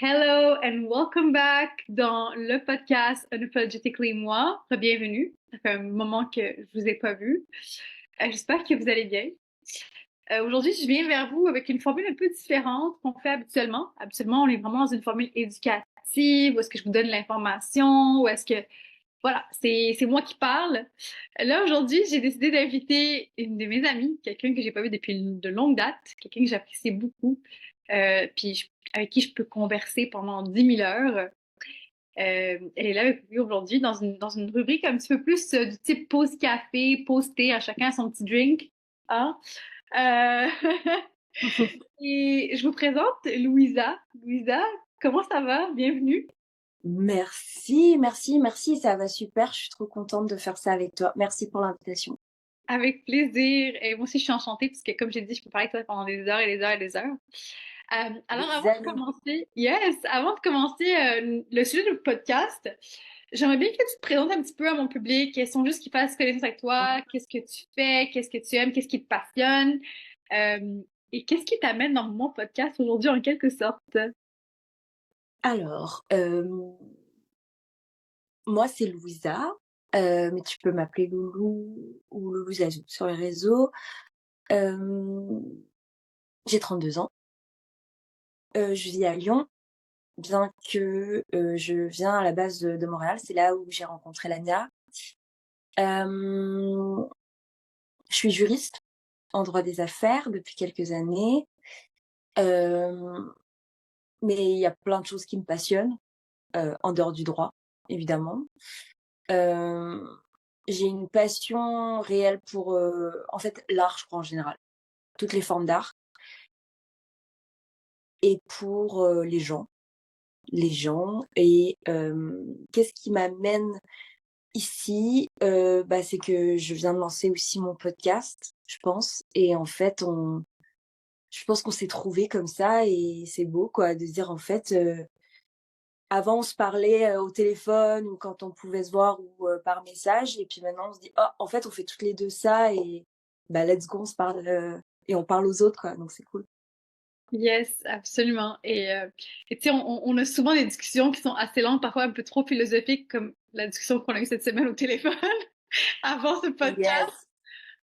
Hello and welcome back dans le podcast Unapologetically Moi. Bienvenue. Ça fait un moment que je vous ai pas vu. J'espère que vous allez bien. Aujourd'hui, je viens vers vous avec une formule un peu différente qu'on fait habituellement. Habituellement, on est vraiment dans une formule éducative, où est-ce que je vous donne l'information, où est-ce que... Voilà, c'est moi qui parle. Là, aujourd'hui, j'ai décidé d'inviter une de mes amies, quelqu'un que j'ai pas vu depuis de longue date, quelqu'un que j'apprécie beaucoup, avec qui je peux converser pendant 10 000 heures. Elle est là avec nous aujourd'hui dans une rubrique un petit peu plus du type pause café, pause thé, à chacun son petit drink. Hein? Euh, et je vous présente Louisa. Louisa, comment ça va? Bienvenue. Merci, ça va super, je suis trop contente de faire ça avec toi. Merci pour l'invitation. Avec plaisir. Et moi aussi, je suis enchantée parce que, comme j'ai dit, je peux parler avec toi pendant des heures et des heures et des heures. Alors, Des avant de années. commencer, avant de commencer le sujet du podcast, j'aimerais bien que tu te présentes un petit peu à mon public, quels sont juste qu'ils fassent connaissance avec toi, qu'est-ce que tu fais, qu'est-ce que tu aimes, qu'est-ce qui te passionne, euh, et qu'est-ce qui t'amène dans mon podcast aujourd'hui en quelque sorte. Alors, moi c'est Louisa, mais tu peux m'appeler Loulou ou Loulou Zazou sur les réseaux. Hem, j'ai 32 ans, je vis à Lyon, bien que, je viens à la base de Montréal, c'est là où j'ai rencontré Lania. Hem, je suis juriste en droit des affaires depuis quelques années, hem, mais il y a plein de choses qui me passionnent. En dehors du droit, évidemment. Hem, j'ai une passion réelle pour, en fait, l'art, je crois, en général. Toutes les formes d'art et pour, les gens. Les gens et qu'est-ce qui m'amène ici? Bah, c'est que je viens de lancer aussi mon podcast, je pense et en fait, on je pense qu'on s'est trouvés comme ça et c'est beau, quoi, de se dire, en fait, avant, on se parlait, au téléphone ou quand on pouvait se voir ou, par message et puis maintenant on se dit: «Oh, en fait, on fait toutes les 2 ça et bah, let's go, on se parle, et on parle aux autres, quoi», donc c'est cool. Yes, absolument. Et tu sais, on a souvent des discussions qui sont assez longues, parfois un peu trop philosophiques, comme la discussion qu'on a eue cette semaine au téléphone avant ce podcast.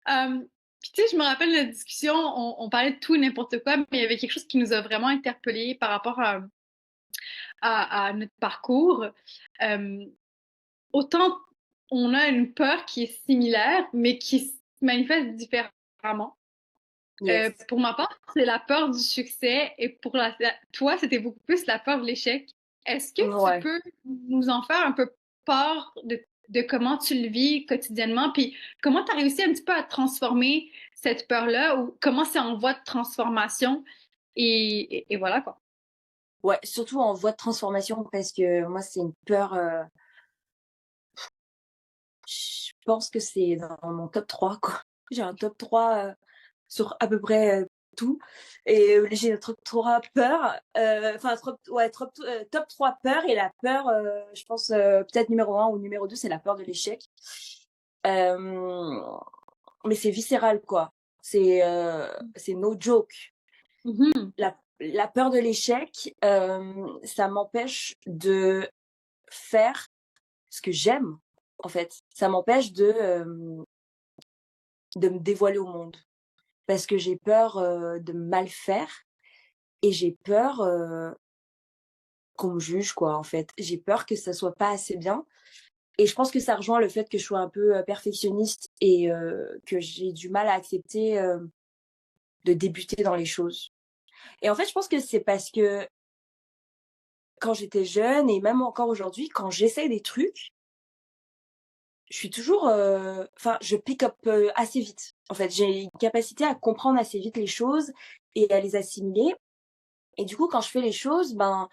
Yes. Puis tu sais, je me rappelle la discussion, on parlait de tout et n'importe quoi, mais il y avait quelque chose qui nous a vraiment interpellés par rapport à notre parcours. Euh, Autant on a une peur qui est similaire, mais qui se manifeste différemment. Yes. Pour ma part, c'est la peur du succès et pour toi, c'était beaucoup plus la peur de l'échec. Est-ce que tu Ouais. peux nous en faire un peu part de comment tu le vis quotidiennement, puis comment tu as réussi un petit peu à transformer cette peur-là ou comment c'est en voie de transformation et voilà quoi. Ouais, surtout en voie de transformation parce que moi, c'est une peur, je pense que c'est dans mon top 3 quoi. J'ai un top 3 sur à peu près, tout et j'ai un top 3 peur, enfin top ouais, top 3 peurs et la peur, je pense, peut-être numéro 1 ou numéro 2 c'est la peur de l'échec. Hem, mais c'est viscéral quoi. C'est no joke. Mhm. La peur de l'échec, ça m'empêche de faire ce que j'aime, en fait. Ça m'empêche de me dévoiler au monde parce que j'ai peur, de mal faire et j'ai peur, qu'on me juge quoi, en fait. J'ai peur que ça soit pas assez bien et je pense que ça rejoint le fait que je sois un peu, perfectionniste et que j'ai du mal à accepter, de débuter dans les choses et en fait, je pense que c'est parce que quand j'étais jeune et même encore aujourd'hui, quand j'essaie des trucs, je suis toujours, enfin, je pick up, assez vite. En fait, j'ai une capacité à comprendre assez vite les choses et à les assimiler et du coup, quand je fais les choses, ben,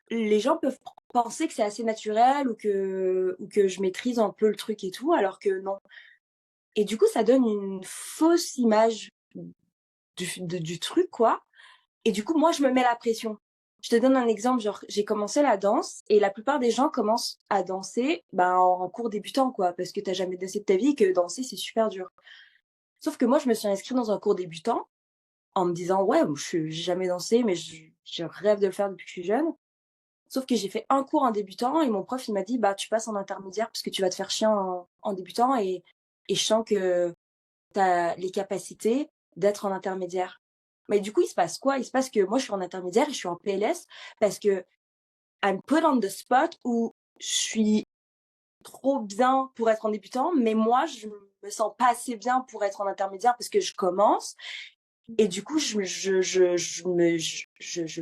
les gens peuvent penser que c'est assez naturel ou que je maîtrise un peu le truc et tout, alors que non et du coup, ça donne une fausse image du truc, quoi et du coup, moi, je me mets la pression. Je te donne un exemple, genre, j'ai commencé la danse et la plupart des gens commencent à danser, ben, en cours débutant, quoi, parce que tu jamais dansé de ta vie et que danser, c'est super dur. Sauf que moi, je me suis inscrite dans un cours débutant en me disant: «Ouais, j'ai jamais dansé, mais je rêve de le faire depuis que je suis jeune. Sauf que j'ai fait un cours en débutant et mon prof, il m'a dit: «Bah, tu passes en intermédiaire parce que tu vas te faire chier en débutant et je sens que tu as les capacités d'être en intermédiaire». Mais du coup, il se passe quoi? Il se passe que moi, je suis en intermédiaire et je suis en PLS parce que I'm put on the spot où je suis trop bien pour être en débutant, mais moi, je me sens pas assez bien pour être en intermédiaire parce que je commence et du coup, je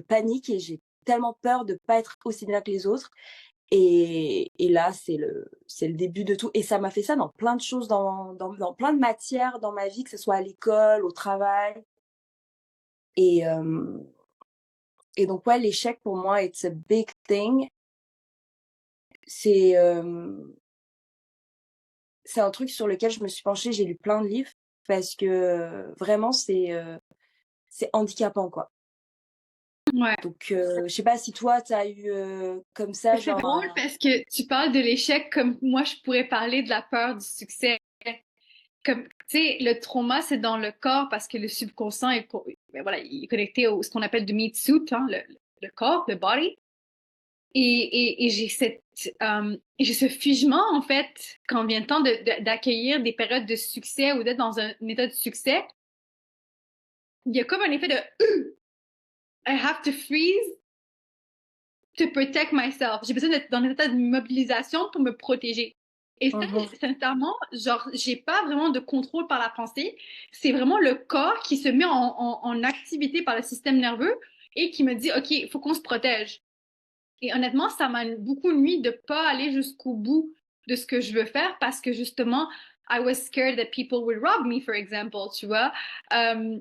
panique et j'ai tellement peur de pas être aussi bien que les autres et là, c'est le début de tout et ça m'a fait ça dans plein de choses, dans plein de matières dans ma vie, que ce soit à l'école, au travail et hem et donc ouais, l'échec pour moi, it's a big thing. C'est, c'est un truc sur lequel je me suis penchée, j'ai lu plein de livres parce que, vraiment c'est handicapant, quoi. Ouais. Donc je sais pas si toi tu as eu, comme ça C'est genre drôle un parce que tu parles de l'échec comme moi je pourrais parler de la peur du succès. Comme, tu sais, le trauma, c'est dans le corps parce que le subconscient est, ben voilà, il est connecté au ce qu'on appelle du meat suit, hein, le corps, le body. Et j'ai ce figement, en fait, quand vient le temps d'accueillir des périodes de succès ou d'être dans un état de succès, il y a comme un effet de I have to freeze to protect myself. J'ai besoin d'être dans un état de mobilisation pour me protéger. Et ça, mmh sincèrement, genre, j'ai pas vraiment de contrôle par la pensée. C'est vraiment le corps qui se met en activité par le système nerveux et qui me dit, OK, il faut qu'on se protège. Et honnêtement, ça m'a beaucoup nuit de pas aller jusqu'au bout de ce que je veux faire parce que justement, I was scared that people would rob me, for example, tu vois. Euh,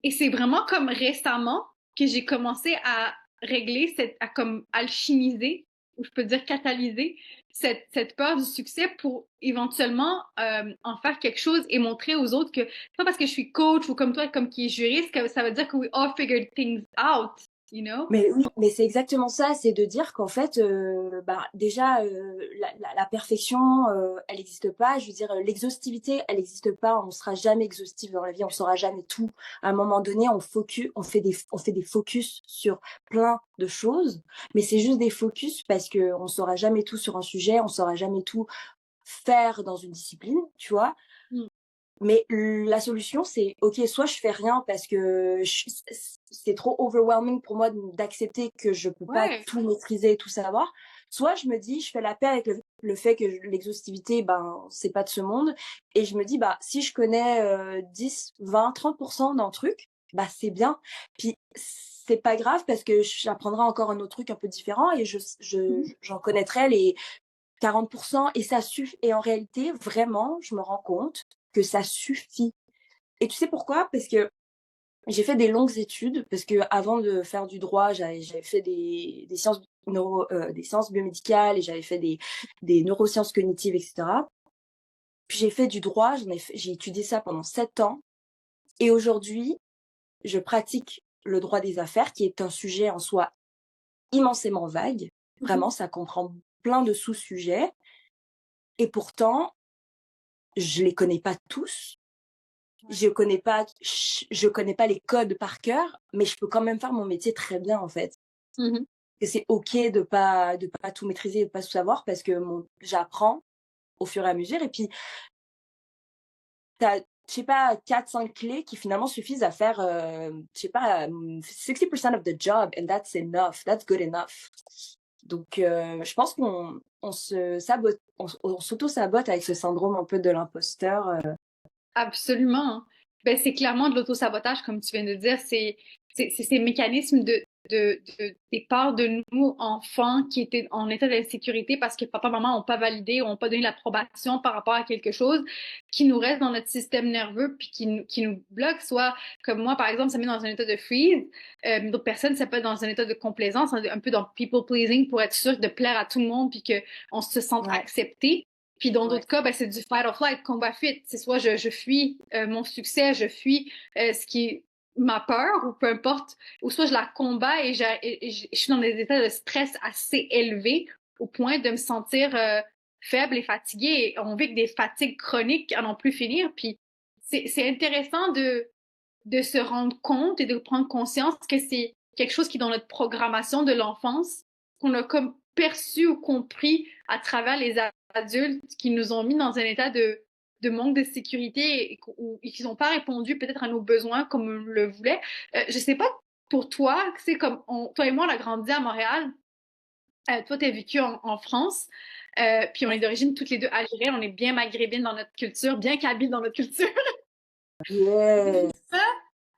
et c'est vraiment comme récemment que j'ai commencé à régler, à comme alchimiser, ou je peux dire catalyser, cette peur du succès pour éventuellement en faire quelque chose et montrer aux autres que c'est pas parce que je suis coach ou comme toi, comme qui est juriste, que ça veut dire que we all figured things out, you know? Mais oui, mais c'est exactement ça, c'est de dire qu'en fait, bah, déjà, la perfection, elle n'existe pas. Je veux dire, l'exhaustivité, elle n'existe pas. On sera jamais exhaustif dans la vie, on saura jamais tout. À un moment donné, on fait des focus sur plein de choses, mais c'est juste des focus parce qu'on saura jamais tout sur un sujet, on saura jamais tout faire dans une discipline, tu vois? Mm. Mais la solution, c'est OK, soit je fais rien parce que c'est trop overwhelming pour moi d'accepter que je peux pas Ouais. tout maîtriser, tout savoir. Soit je me dis, je fais la paix avec le fait que l'exhaustivité, ben, c'est pas de ce monde et je me dis: «Bah, si je connais, 10, 20, 30 d'un truc, bah, c'est bien». Puis c'est pas grave parce que j'apprendrai encore un autre truc un peu différent et Mhm. j'en connaîtrai les 40 et ça suffit et en réalité, vraiment, je me rends compte que ça suffit et tu sais pourquoi? Parce que j'ai fait des longues études, parce qu'avant de faire du droit, j'avais fait des sciences biomédicales et j'avais fait des neurosciences cognitives et cetera. Puis j'ai fait du droit, j'ai étudié ça pendant 7 ans et aujourd'hui, je pratique le droit des affaires qui est un sujet en soi immensément vague. Mhm. Vraiment, ça comprend plein de sous-sujets et pourtant, je les connais pas tous. Je connais pas les codes par cœur, mais je peux quand même faire mon métier très bien, en fait. Mhm. Et c'est OK de pas tout maîtriser, de pas tout savoir parce que j'apprends au fur et à mesure et puis tu as, je sais pas, 4 5 clés qui finalement suffisent à faire, je sais pas, 60% of the job and that's enough, that's good enough. Donc je pense qu'on se sabote, on s'auto-sabote avec ce syndrome un peu de l'imposteur, Absolument. Ben, c'est clairement de l'auto-sabotage, comme tu viens de dire. C'est ces mécanismes des parts de nous, enfants, qui étaient en état d'insécurité parce que papa, maman n'ont pas validé ou n'ont pas donné l'approbation par rapport à quelque chose qui nous reste dans notre système nerveux puis qui nous bloque. Soit, comme moi, par exemple, ça met dans un état de freeze. D'autres personnes, ça peut être dans un état de complaisance, un peu dans people pleasing pour être sûr de plaire à tout le monde puis qu'on se sente ouais, accepté. Puis dans ouais. d'autres cas, ben, c'est du fight or flight, combat fuite. C'est soit je fuis mon succès, je fuis ce qui est ma peur ou peu importe, ou soit je la combats et je suis dans des états de stress assez élevés au point de me sentir faible et fatiguée. Et on vit que des fatigues chroniques à n'en plus finir. Puis c'est intéressant de se rendre compte et de prendre conscience que quelque chose qui est dans notre programmation de l'enfance, qu'on a comme perçu ou compris à travers les adultes qui nous ont mis dans un état de manque de sécurité et qui n'ont pas répondu peut-être à nos besoins comme on le voulait. Je sais pas pour toi, c'est comme toi et moi, on a grandi à Montréal. Toi, tu as vécu en France, puis on est d'origine toutes les deux algériennes, on est bien maghrébines dans notre culture, bien kabyles dans notre culture. Yes.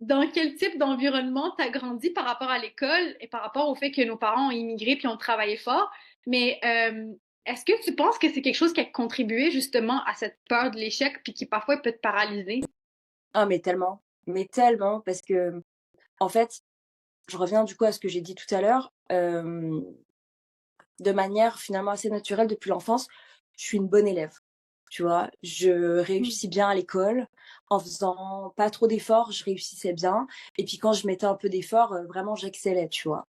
Dans quel type d'environnement tu as grandi par rapport à l'école et par rapport au fait que nos parents ont immigré puis ont travaillé fort? Mais est-ce que tu penses que c'est quelque chose qui a contribué justement à cette peur de l'échec puis qui parfois peut te paralyser? Ah, mais tellement, parce que, en fait, je reviens du coup à ce que j'ai dit tout à l'heure, de manière finalement assez naturelle depuis l'enfance, je suis une bonne élève. Tu vois? Je Mm. réussis bien à l'école. En faisant pas trop d'efforts, je réussissais bien et puis quand je mettais un peu d'efforts, vraiment j'excellais, tu vois?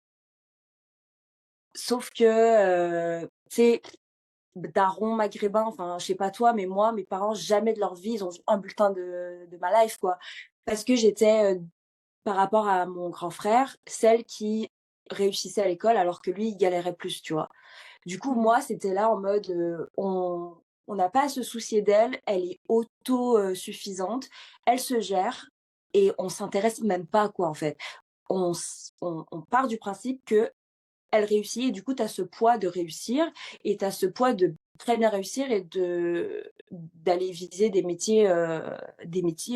Sauf que, tu sais, daron maghrébin, enfin, je sais pas toi, mais moi, mes parents, jamais de leur vie, ils ont vu un bulletin de ma life, quoi. Parce que j'étais, par rapport à mon grand frère, celle qui réussissait à l'école alors que lui, il galérait plus, tu vois? Du coup, Mhm. moi, c'était là en mode, on n'a pas à se soucier d'elle, elle est auto suffisante, elle se gère et on s'intéresse même pas, quoi, en fait. On part du principe qu'elle réussit et du coup, tu as ce poids de réussir et tu as ce poids de très bien réussir et d'aller viser des métiers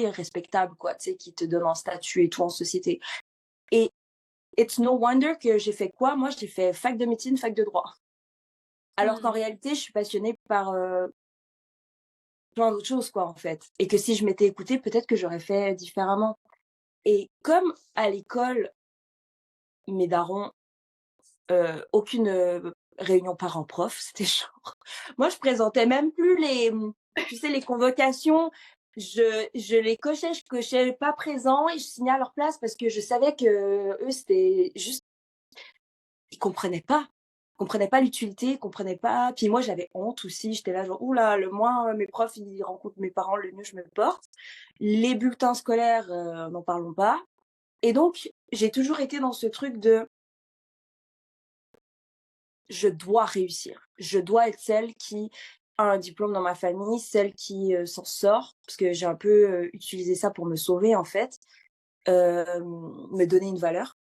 respectables, quoi, tu sais, qui te donnent un statut et tout en société. Et it's no wonder que j'ai fait quoi? Moi, j'ai fait fac de médecine, fac de droit. Alors qu'en Mm. réalité, je suis passionnée par, plein d'autres choses, quoi, en fait. Et que si je m'étais écoutée, peut-être que j'aurais fait différemment. Et comme à l'école, mes darons, aucune, réunion parents-prof, c'était genre moi, je présentais même plus tu sais, les convocations. Je les cochais, je cochais pas présent et je signais à leur place parce que je savais qu'eux, c'était juste ils comprenaient pas l'utilité, ils comprenaient pas puis moi, j'avais honte aussi, j'étais là genre: «Ouh là, le moins, mes profs, ils rencontrent mes parents, le mieux je me porte». Les bulletins scolaires, n'en parlons pas et donc j'ai toujours été dans ce truc de: «Je dois réussir. Je dois être celle qui a un diplôme dans ma famille, celle qui, s'en sort». Parce que j'ai un peu, utilisé ça pour me sauver en fait, me donner une valeur.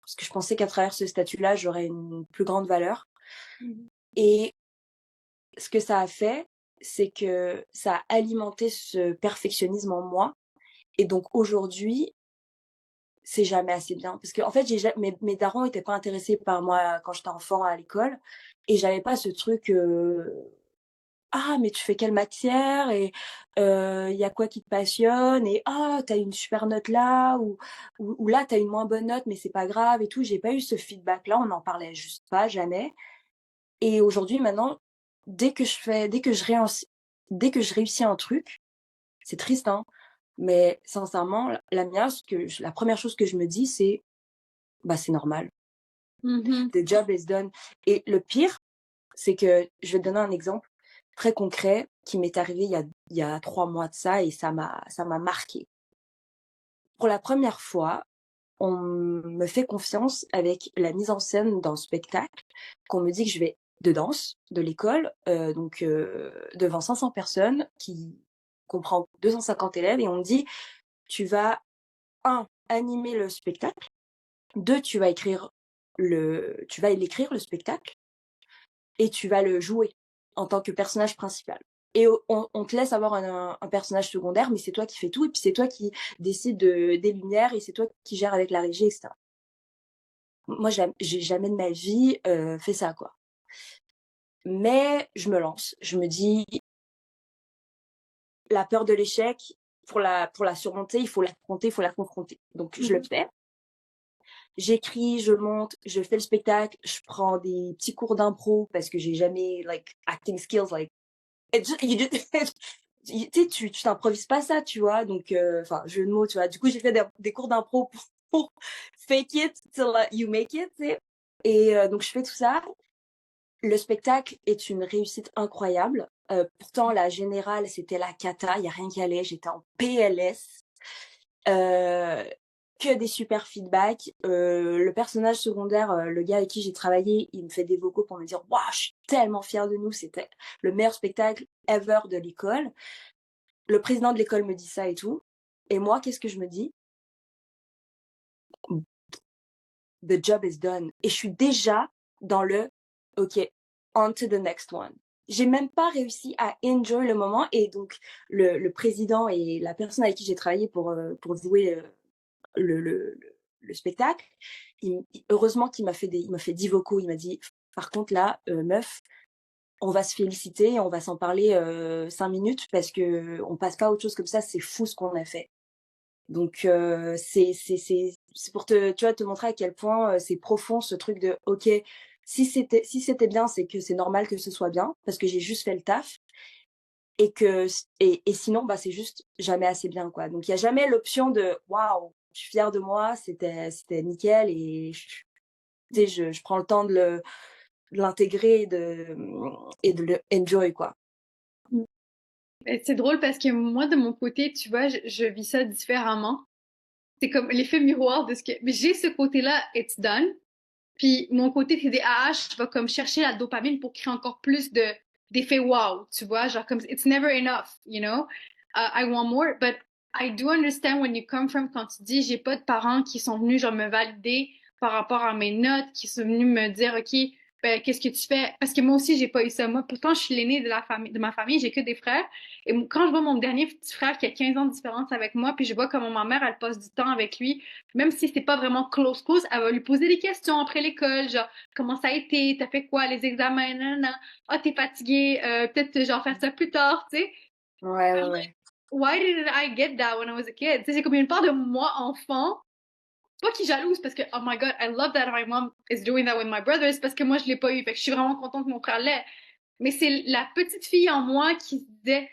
Parce que je pensais qu'à travers ce statut-là, j'aurais une plus grande valeur Mhm. et ce que ça a fait, c'est que ça a alimenté ce perfectionnisme en moi et donc aujourd'hui, c'est jamais assez bien. Parce qu'en fait, j'ai ja mes darons étaient pas intéressés par moi quand j'étais enfant à l'école et j'avais pas ce truc, «Ah mais tu fais quelle matière?» et «Il y a quoi qui te passionne?» et «Ah, tu as une super note là» ou «Là, tu as une moins bonne note mais c'est pas grave» et tout. J'ai pas eu ce feedback-là, on n'en parlait juste pas, jamais. Et aujourd'hui, maintenant, dès que je réussis un truc, c'est triste, hein, mais sincèrement, la première chose que je me dis, c'est: «Bah, c'est normal. Mhm. The job is done». Et le pire, c'est que je vais te donner un exemple très concret qui m'est arrivé il y a 3 mois de ça et ça m'a marquée. Pour la première fois, on me fait confiance avec la mise en scène d'un spectacle qu'on me dit que je vais de danse de l'école, devant 500 personnes qui comprend 250 élèves et on me dit: «Tu vas, un animer le spectacle, 2 tu vas l'écrire le spectacle et tu vas le jouer en tant que personnage principal et on te laisse avoir un personnage secondaire, mais c'est toi qui fais tout et puis c'est toi qui décides des lumières et c'est toi qui gères avec la régie et cetera». Moi, j'ai jamais de ma vie, fait ça, quoi. Mais je me lance. Je me dis: «La peur de l'échec, pour la surmonter, il faut l'affronter, il faut la confronter». Donc je le Mhm. fais. J'écris, je monte, je fais le spectacle, je prends des petits cours d'impro parce que j'ai jamais, like, acting skills, like, it ju you just tu sais, tu t'improvises pas ça, tu vois? Donc enfin, jeu de mots, tu vois? Du coup, j'ai fait des cours d'impro pour fake it till, you make it, tu sais? Et donc je fais tout ça. Le spectacle est une réussite incroyable. Pourtant la générale, c'était la cata, il y a rien qui allait, j'étais en PLS. Heu que des super feedbacks. Le personnage secondaire, le gars avec qui j'ai travaillé, il me fait des vocaux pour me dire: «Waouh, je suis tellement fière de nous, c'était le meilleur spectacle ever de l'école». Le président de l'école me dit ça et tout et moi, qu'est-ce que je me dis? The job is done et je suis déjà dans le OK, on to the next one. J'ai même pas réussi à enjoy le moment et donc le président et la personne avec qui j'ai travaillé pour jouer, le spectacle, heureusement qu'il m'a fait 10 vocaux. Il m'a dit: «Par contre là, meuf, on va se féliciter, on va s'en parler, 5 minutes parce qu'on passe pas à autre chose comme ça, c'est fou ce qu'on a fait». Donc c'est pour te tu vois, te montrer à quel point, c'est profond ce truc de OK, si c'était bien, c'est que c'est normal que ce soit bien parce que j'ai juste fait le taf et que et sinon, bah, c'est juste jamais assez bien, quoi. Donc il y a jamais l'option de: «Waouh, je suis fière de moi, c'était nickel» et tu sais, je prends le temps de l'intégrer et de le enjoy, quoi. Mmh. Et c'est drôle parce que moi, de mon côté, tu vois, je vis ça différemment. C'est comme l'effet miroir de ce que mais j'ai ce côté-là, it's done. Puis mon côté TDAH va comme chercher la dopamine pour créer encore plus de d'effets wow, tu vois, genre comme it's never enough, you know. I want more, but I do understand when you come from quand tu dis j'ai pas de parents qui sont venus genre me valider par rapport à mes notes, qui sont venus me dire OK, ben qu'est-ce que tu fais? Parce que moi aussi j'ai pas eu ça. Moi pourtant je suis l'aînée de la famille, de ma famille, j'ai que des frères. Et quand je vois mon dernier petit frère qui a 15 ans de différence avec moi, puis je vois comment ma mère elle passe du temps avec lui, même si c'est pas vraiment close close, elle va lui poser des questions après l'école, genre comment ça a été, t'as fait quoi, les examens, nanana, ah t'es fatigué, peut-être genre faire ça plus tard, tu sais. Ouais, ouais, I'm like, ouais. why didn't I get that when I was a kid? Tu sais, c'est comme une part de moi enfant, pas qui jalouse parce que oh my god, I love that my mom is doing that with my brothers parce que moi je l'ai pas eu, fait que je suis vraiment contente que mon frère l'ait. Mais c'est la petite fille en moi qui se disait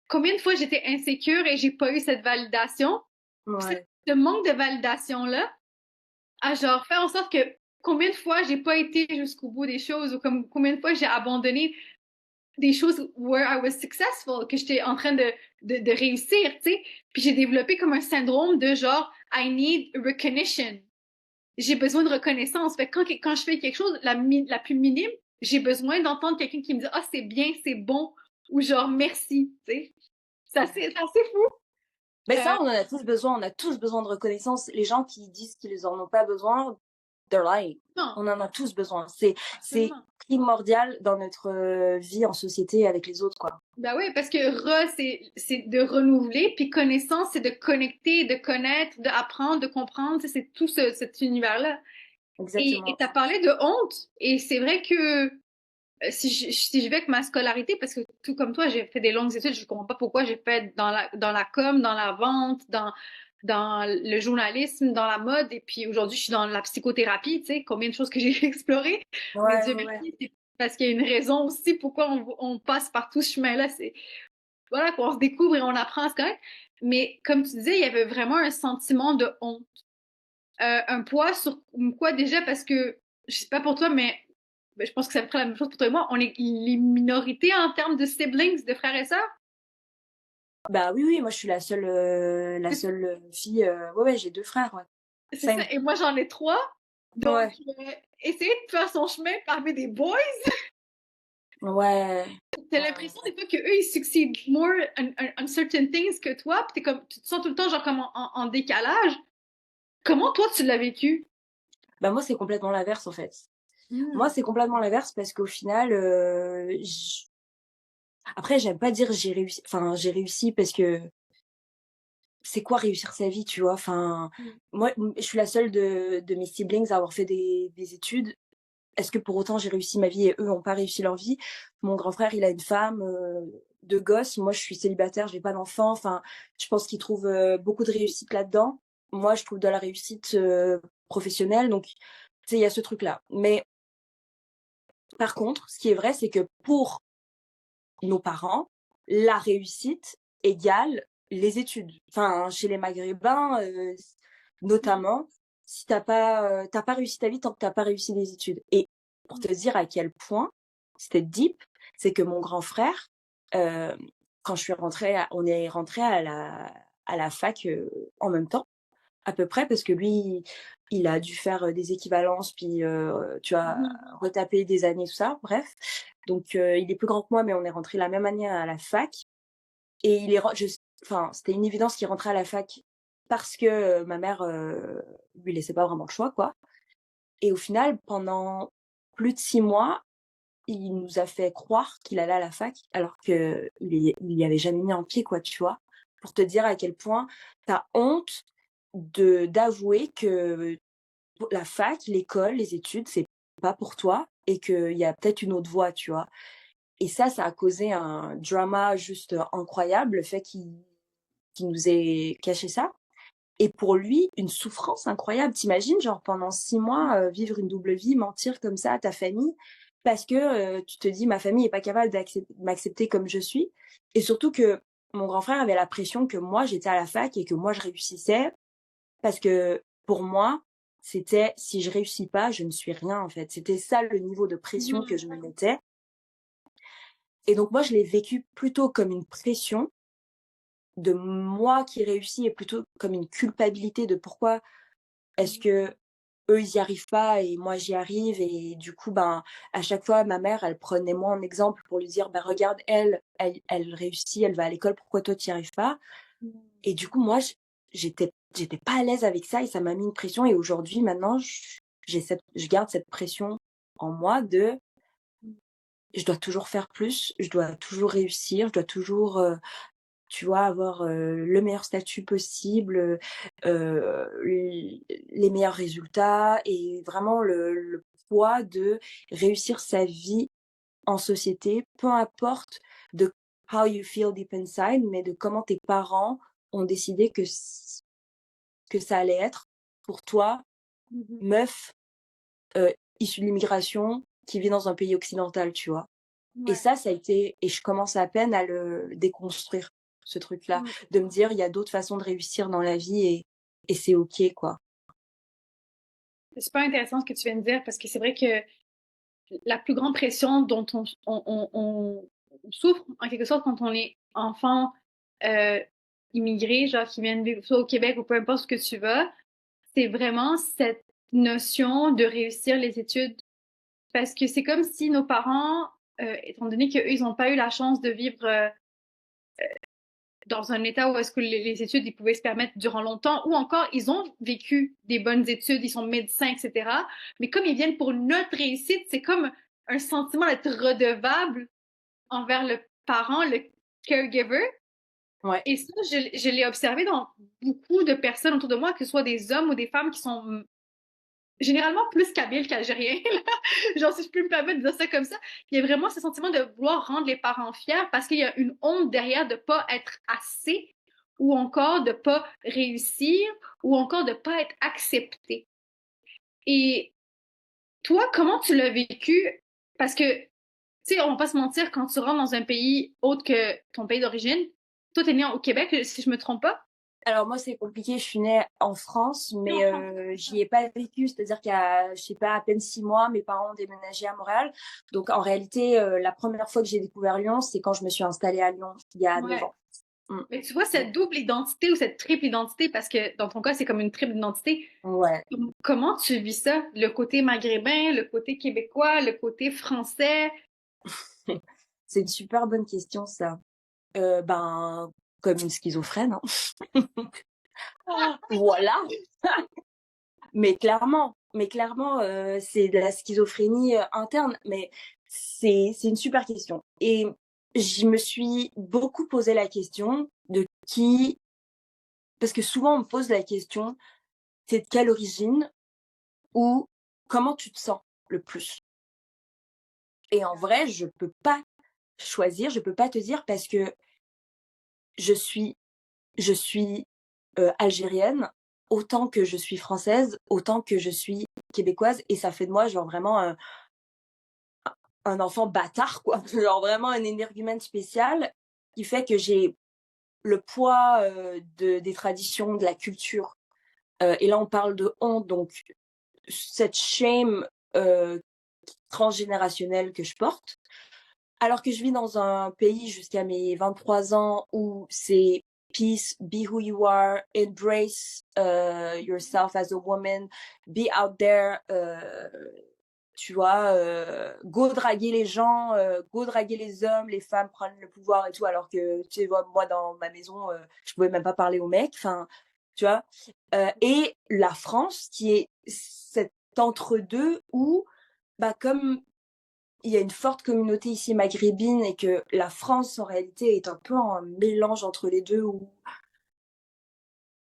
combien de fois j'étais insécure et j'ai pas eu cette validation. Puis Ouais. ce manque de validation là à genre faire en sorte que combien de fois j'ai pas été jusqu'au bout des choses ou comme combien de fois j'ai abandonné des choses where I was successful, que j'étais en train de réussir, tu sais. Puis j'ai développé comme un syndrome de genre I need recognition. J'ai besoin de reconnaissance. Fait que quand je fais quelque chose, la plus minime, j'ai besoin d'entendre quelqu'un qui me dit ah c'est bien, c'est bon ou genre merci, tu sais. C'est assez fou. Mais ça, Euh, on en a tous besoin, on a tous besoin de reconnaissance. Les gens qui disent qu'ils en ont pas besoin, they're lying. non, On en a tous besoin. C'est absolument. primordial dans notre, vie en société avec les autres, quoi. Ben oui, parce que c'est de renouveler, puis connaissance, c'est de connecter, de connaître, d'apprendre, de comprendre, tu sais, c'est tout cet univers-là. Et Exactement. tu as parlé de honte, et c'est vrai que si je vais avec ma scolarité, parce que tout comme toi, j'ai fait des longues études, je comprends pas pourquoi j'ai fait dans la com, dans la vente, dans le journalisme, dans la mode, et puis aujourd'hui, je suis dans la psychothérapie, tu sais, combien de choses que j'ai explorées. Mais Ouais, Dieu ouais, ouais. merci, c'est parce qu'il y a une raison aussi pourquoi on passe par tout ce chemin-là. C'est voilà, qu'on se découvre et on apprend à se connaître. Mais comme tu disais, il y avait vraiment un sentiment de honte. Un poids sur quoi déjà, parce que, je sais pas pour toi, mais ben, je pense que c'est à peu près la même chose pour toi et moi, on est les minorités en termes de siblings, de frères et sœurs. Bah, oui, oui, moi, je suis la C'est seule, fille, ouais, ouais, j'ai 2 frères, ouais. c'est ça. Same. Et moi, j'en ai trois. Donc, Ouais. essayer de faire son chemin parmi des boys, Ouais. t'as Ouais, l'impression ouais. des fois que eux ils succeed more on certain things que toi, puis t'es comme, tu te sens tout le temps genre comme en décalage. Comment toi tu l'as vécu? Bah, moi, c'est complètement l'inverse, en fait. Moi, Hmm. c'est complètement l'inverse parce qu'au final, j après, j'aime pas dire j'ai réussi parce que c'est quoi réussir sa vie, tu vois? Enfin, moi, je suis la seule de mes siblings à avoir fait des études. Est-ce que pour autant j'ai réussi ma vie et eux ont pas réussi leur vie? Mon grand frère, il a une femme, 2 gosses. Moi, je suis célibataire, j'ai pas d'enfant. Enfin, je pense qu'il trouve, beaucoup de réussite là-dedans. Moi, je trouve de la réussite, professionnelle. Donc, tu sais, il y a ce truc-là. Mais par contre, ce qui est vrai, c'est que pour nos parents, la réussite égale les études. Enfin, chez les Maghrébins, notamment, si tu pas réussi ta vie tant que tu pas réussi les études. Et pour te dire à quel point c'était deep, c'est que mon grand frère, heu, quand je suis rentrée on est rentrés à la fac, en même temps. à peu près, parce que lui, il a dû faire, des équivalences, puis, tu vois, Mhm. retaper des années, tout ça, bref. Donc, il est plus grand que moi, mais on est rentrés la même année à la fac et il est ren je enfin, c'était une évidence qu'il rentrait à la fac parce que, ma mère, lui laissait pas vraiment le choix, quoi. Et au final, pendant plus de 6 mois, il nous a fait croire qu'il allait à la fac alors qu'il y avait jamais mis un pied, quoi, tu vois? Pour te dire à quel point tu as honte d'avouer que la fac, l'école, les études, c'est pas pour toi et qu'il y a peut-être une autre voie, tu vois? Et ça a causé un drama juste incroyable, le fait qu'il nous ait caché ça. Et pour lui, une souffrance incroyable. T'imagines, genre pendant 6 mois, vivre une double vie, mentir comme ça à ta famille, parce que, tu te dis: «Ma famille est pas capable de m'accepter comme je suis». Et surtout que mon grand frère avait la pression que moi, j'étais à la fac et que moi, je réussissais, parce que pour moi, c'était: «Si je réussis pas, je ne suis rien», en fait. C'était ça le niveau de pression que Mhm. je me mettais. Et donc moi, je l'ai vécu plutôt comme une pression de moi qui réussis et plutôt comme une culpabilité de pourquoi est-ce que eux ils y arrivent pas et moi j'y arrive. Et du coup, ben, à chaque fois, ma mère, elle prenait moi en exemple pour lui dire: «Bah, regarde elle réussit, elle va à l'école, pourquoi toi tu y arrives pas?» Et du coup, moi, j'étais pas à l'aise avec ça et ça m'a mis une pression. Et aujourd'hui, maintenant, je garde cette pression en moi de: «Je dois toujours faire plus, je dois toujours réussir, je dois toujours, tu vois, avoir, le meilleur statut possible, les meilleurs résultats», et vraiment le poids de réussir sa vie en société, peu importe de how you feel deep inside, mais de comment tes parents ont décidé que ça allait être pour toi, Mhm. meuf, heu, issue de l'immigration, qui vit dans un pays occidental, tu vois? Et Ouais. ça a été, et je commence à peine à le déconstruire, ce truc-là, Mm. de me dire: «Il y a d'autres façons de réussir dans la vie et c'est OK, quoi». C'est super intéressant ce que tu viens de dire parce que c'est vrai que la plus grande pression dont on souffre, en quelque sorte, quand on est enfant euh, immigré, genre qui vient de vivre soit au Québec ou peu importe ce que tu vas, c'est vraiment cette notion de réussir les études. Parce que c'est comme si nos parents, étant donné qu'eux, ils n'ont pas eu la chance de vivre dans un état où est-ce que les études, ils pouvaient se permettre durant longtemps, ou encore, ils ont vécu des bonnes études, ils sont médecins, etc. Mais comme ils viennent pour notre réussite, c'est comme un sentiment d'être redevable envers le parent, le caregiver. Ouais. Et ça, je l'ai observé dans beaucoup de personnes autour de moi, que ce soit des hommes ou des femmes qui sont généralement plus kabyles qu'algériens. Genre, si je peux me permettre de dire ça comme ça, il y a vraiment ce sentiment de vouloir rendre les parents fiers parce qu'il y a une honte derrière de pas être assez ou encore de pas réussir ou encore de pas être accepté. Et toi, comment tu l'as vécu? Parce que, tu sais, on va pas se mentir, quand tu rentres dans un pays autre que ton pays d'origine, toi, t'es né au Québec, si je me trompe pas? Alors moi, c'est compliqué, je suis née en France, Né en mais France. j'y ai pas vécu. C'est-à-dire qu'il y a, je sais pas, à peine 6 mois, mes parents ont déménagé à Montréal. Donc en réalité, la première fois que j'ai découvert Lyon, c'est quand je me suis installée à Lyon, il y a 9 Ouais. ans. Mmh. Mais tu vois, cette double identité ou cette triple identité, parce que dans ton cas, c'est comme une triple identité, Ouais. comment tu vis ça? Le côté maghrébin, le côté québécois, le côté français? C'est une super bonne question, ça. Ben, comme une schizophrène, hein. Voilà. Mais clairement, c'est de la schizophrénie, interne, mais c'est une super question. Et je me suis beaucoup posé la question de qui, parce que souvent on me pose la question: «Tu de quelle origine?» ou «Comment tu te sens le plus?» Et en vrai, je peux pas choisir, je peux pas te dire, parce que je suis je suis, algérienne autant que je suis française, autant que je suis québécoise, et ça fait de moi genre vraiment un enfant bâtard, quoi. Genre vraiment un énergumène spécial, qui fait que j'ai le poids, des traditions, de la culture, et là on parle de honte, donc cette shame, heu, transgénérationnelle que je porte. Alors que je vis dans un pays jusqu'à mes 23 ans où c'est peace, be who you are, embrace yourself as a woman, be out there, tu vois, go draguer les gens, go draguer les hommes, les femmes prennent le pouvoir et tout, alors que, tu vois, moi, dans ma maison, je pouvais même pas parler aux mecs, enfin, tu vois. Et la France, qui est cet entre-deux où, bah, comme il y a une forte communauté ici maghrébine et que la France, en réalité, est un peu un mélange entre les deux où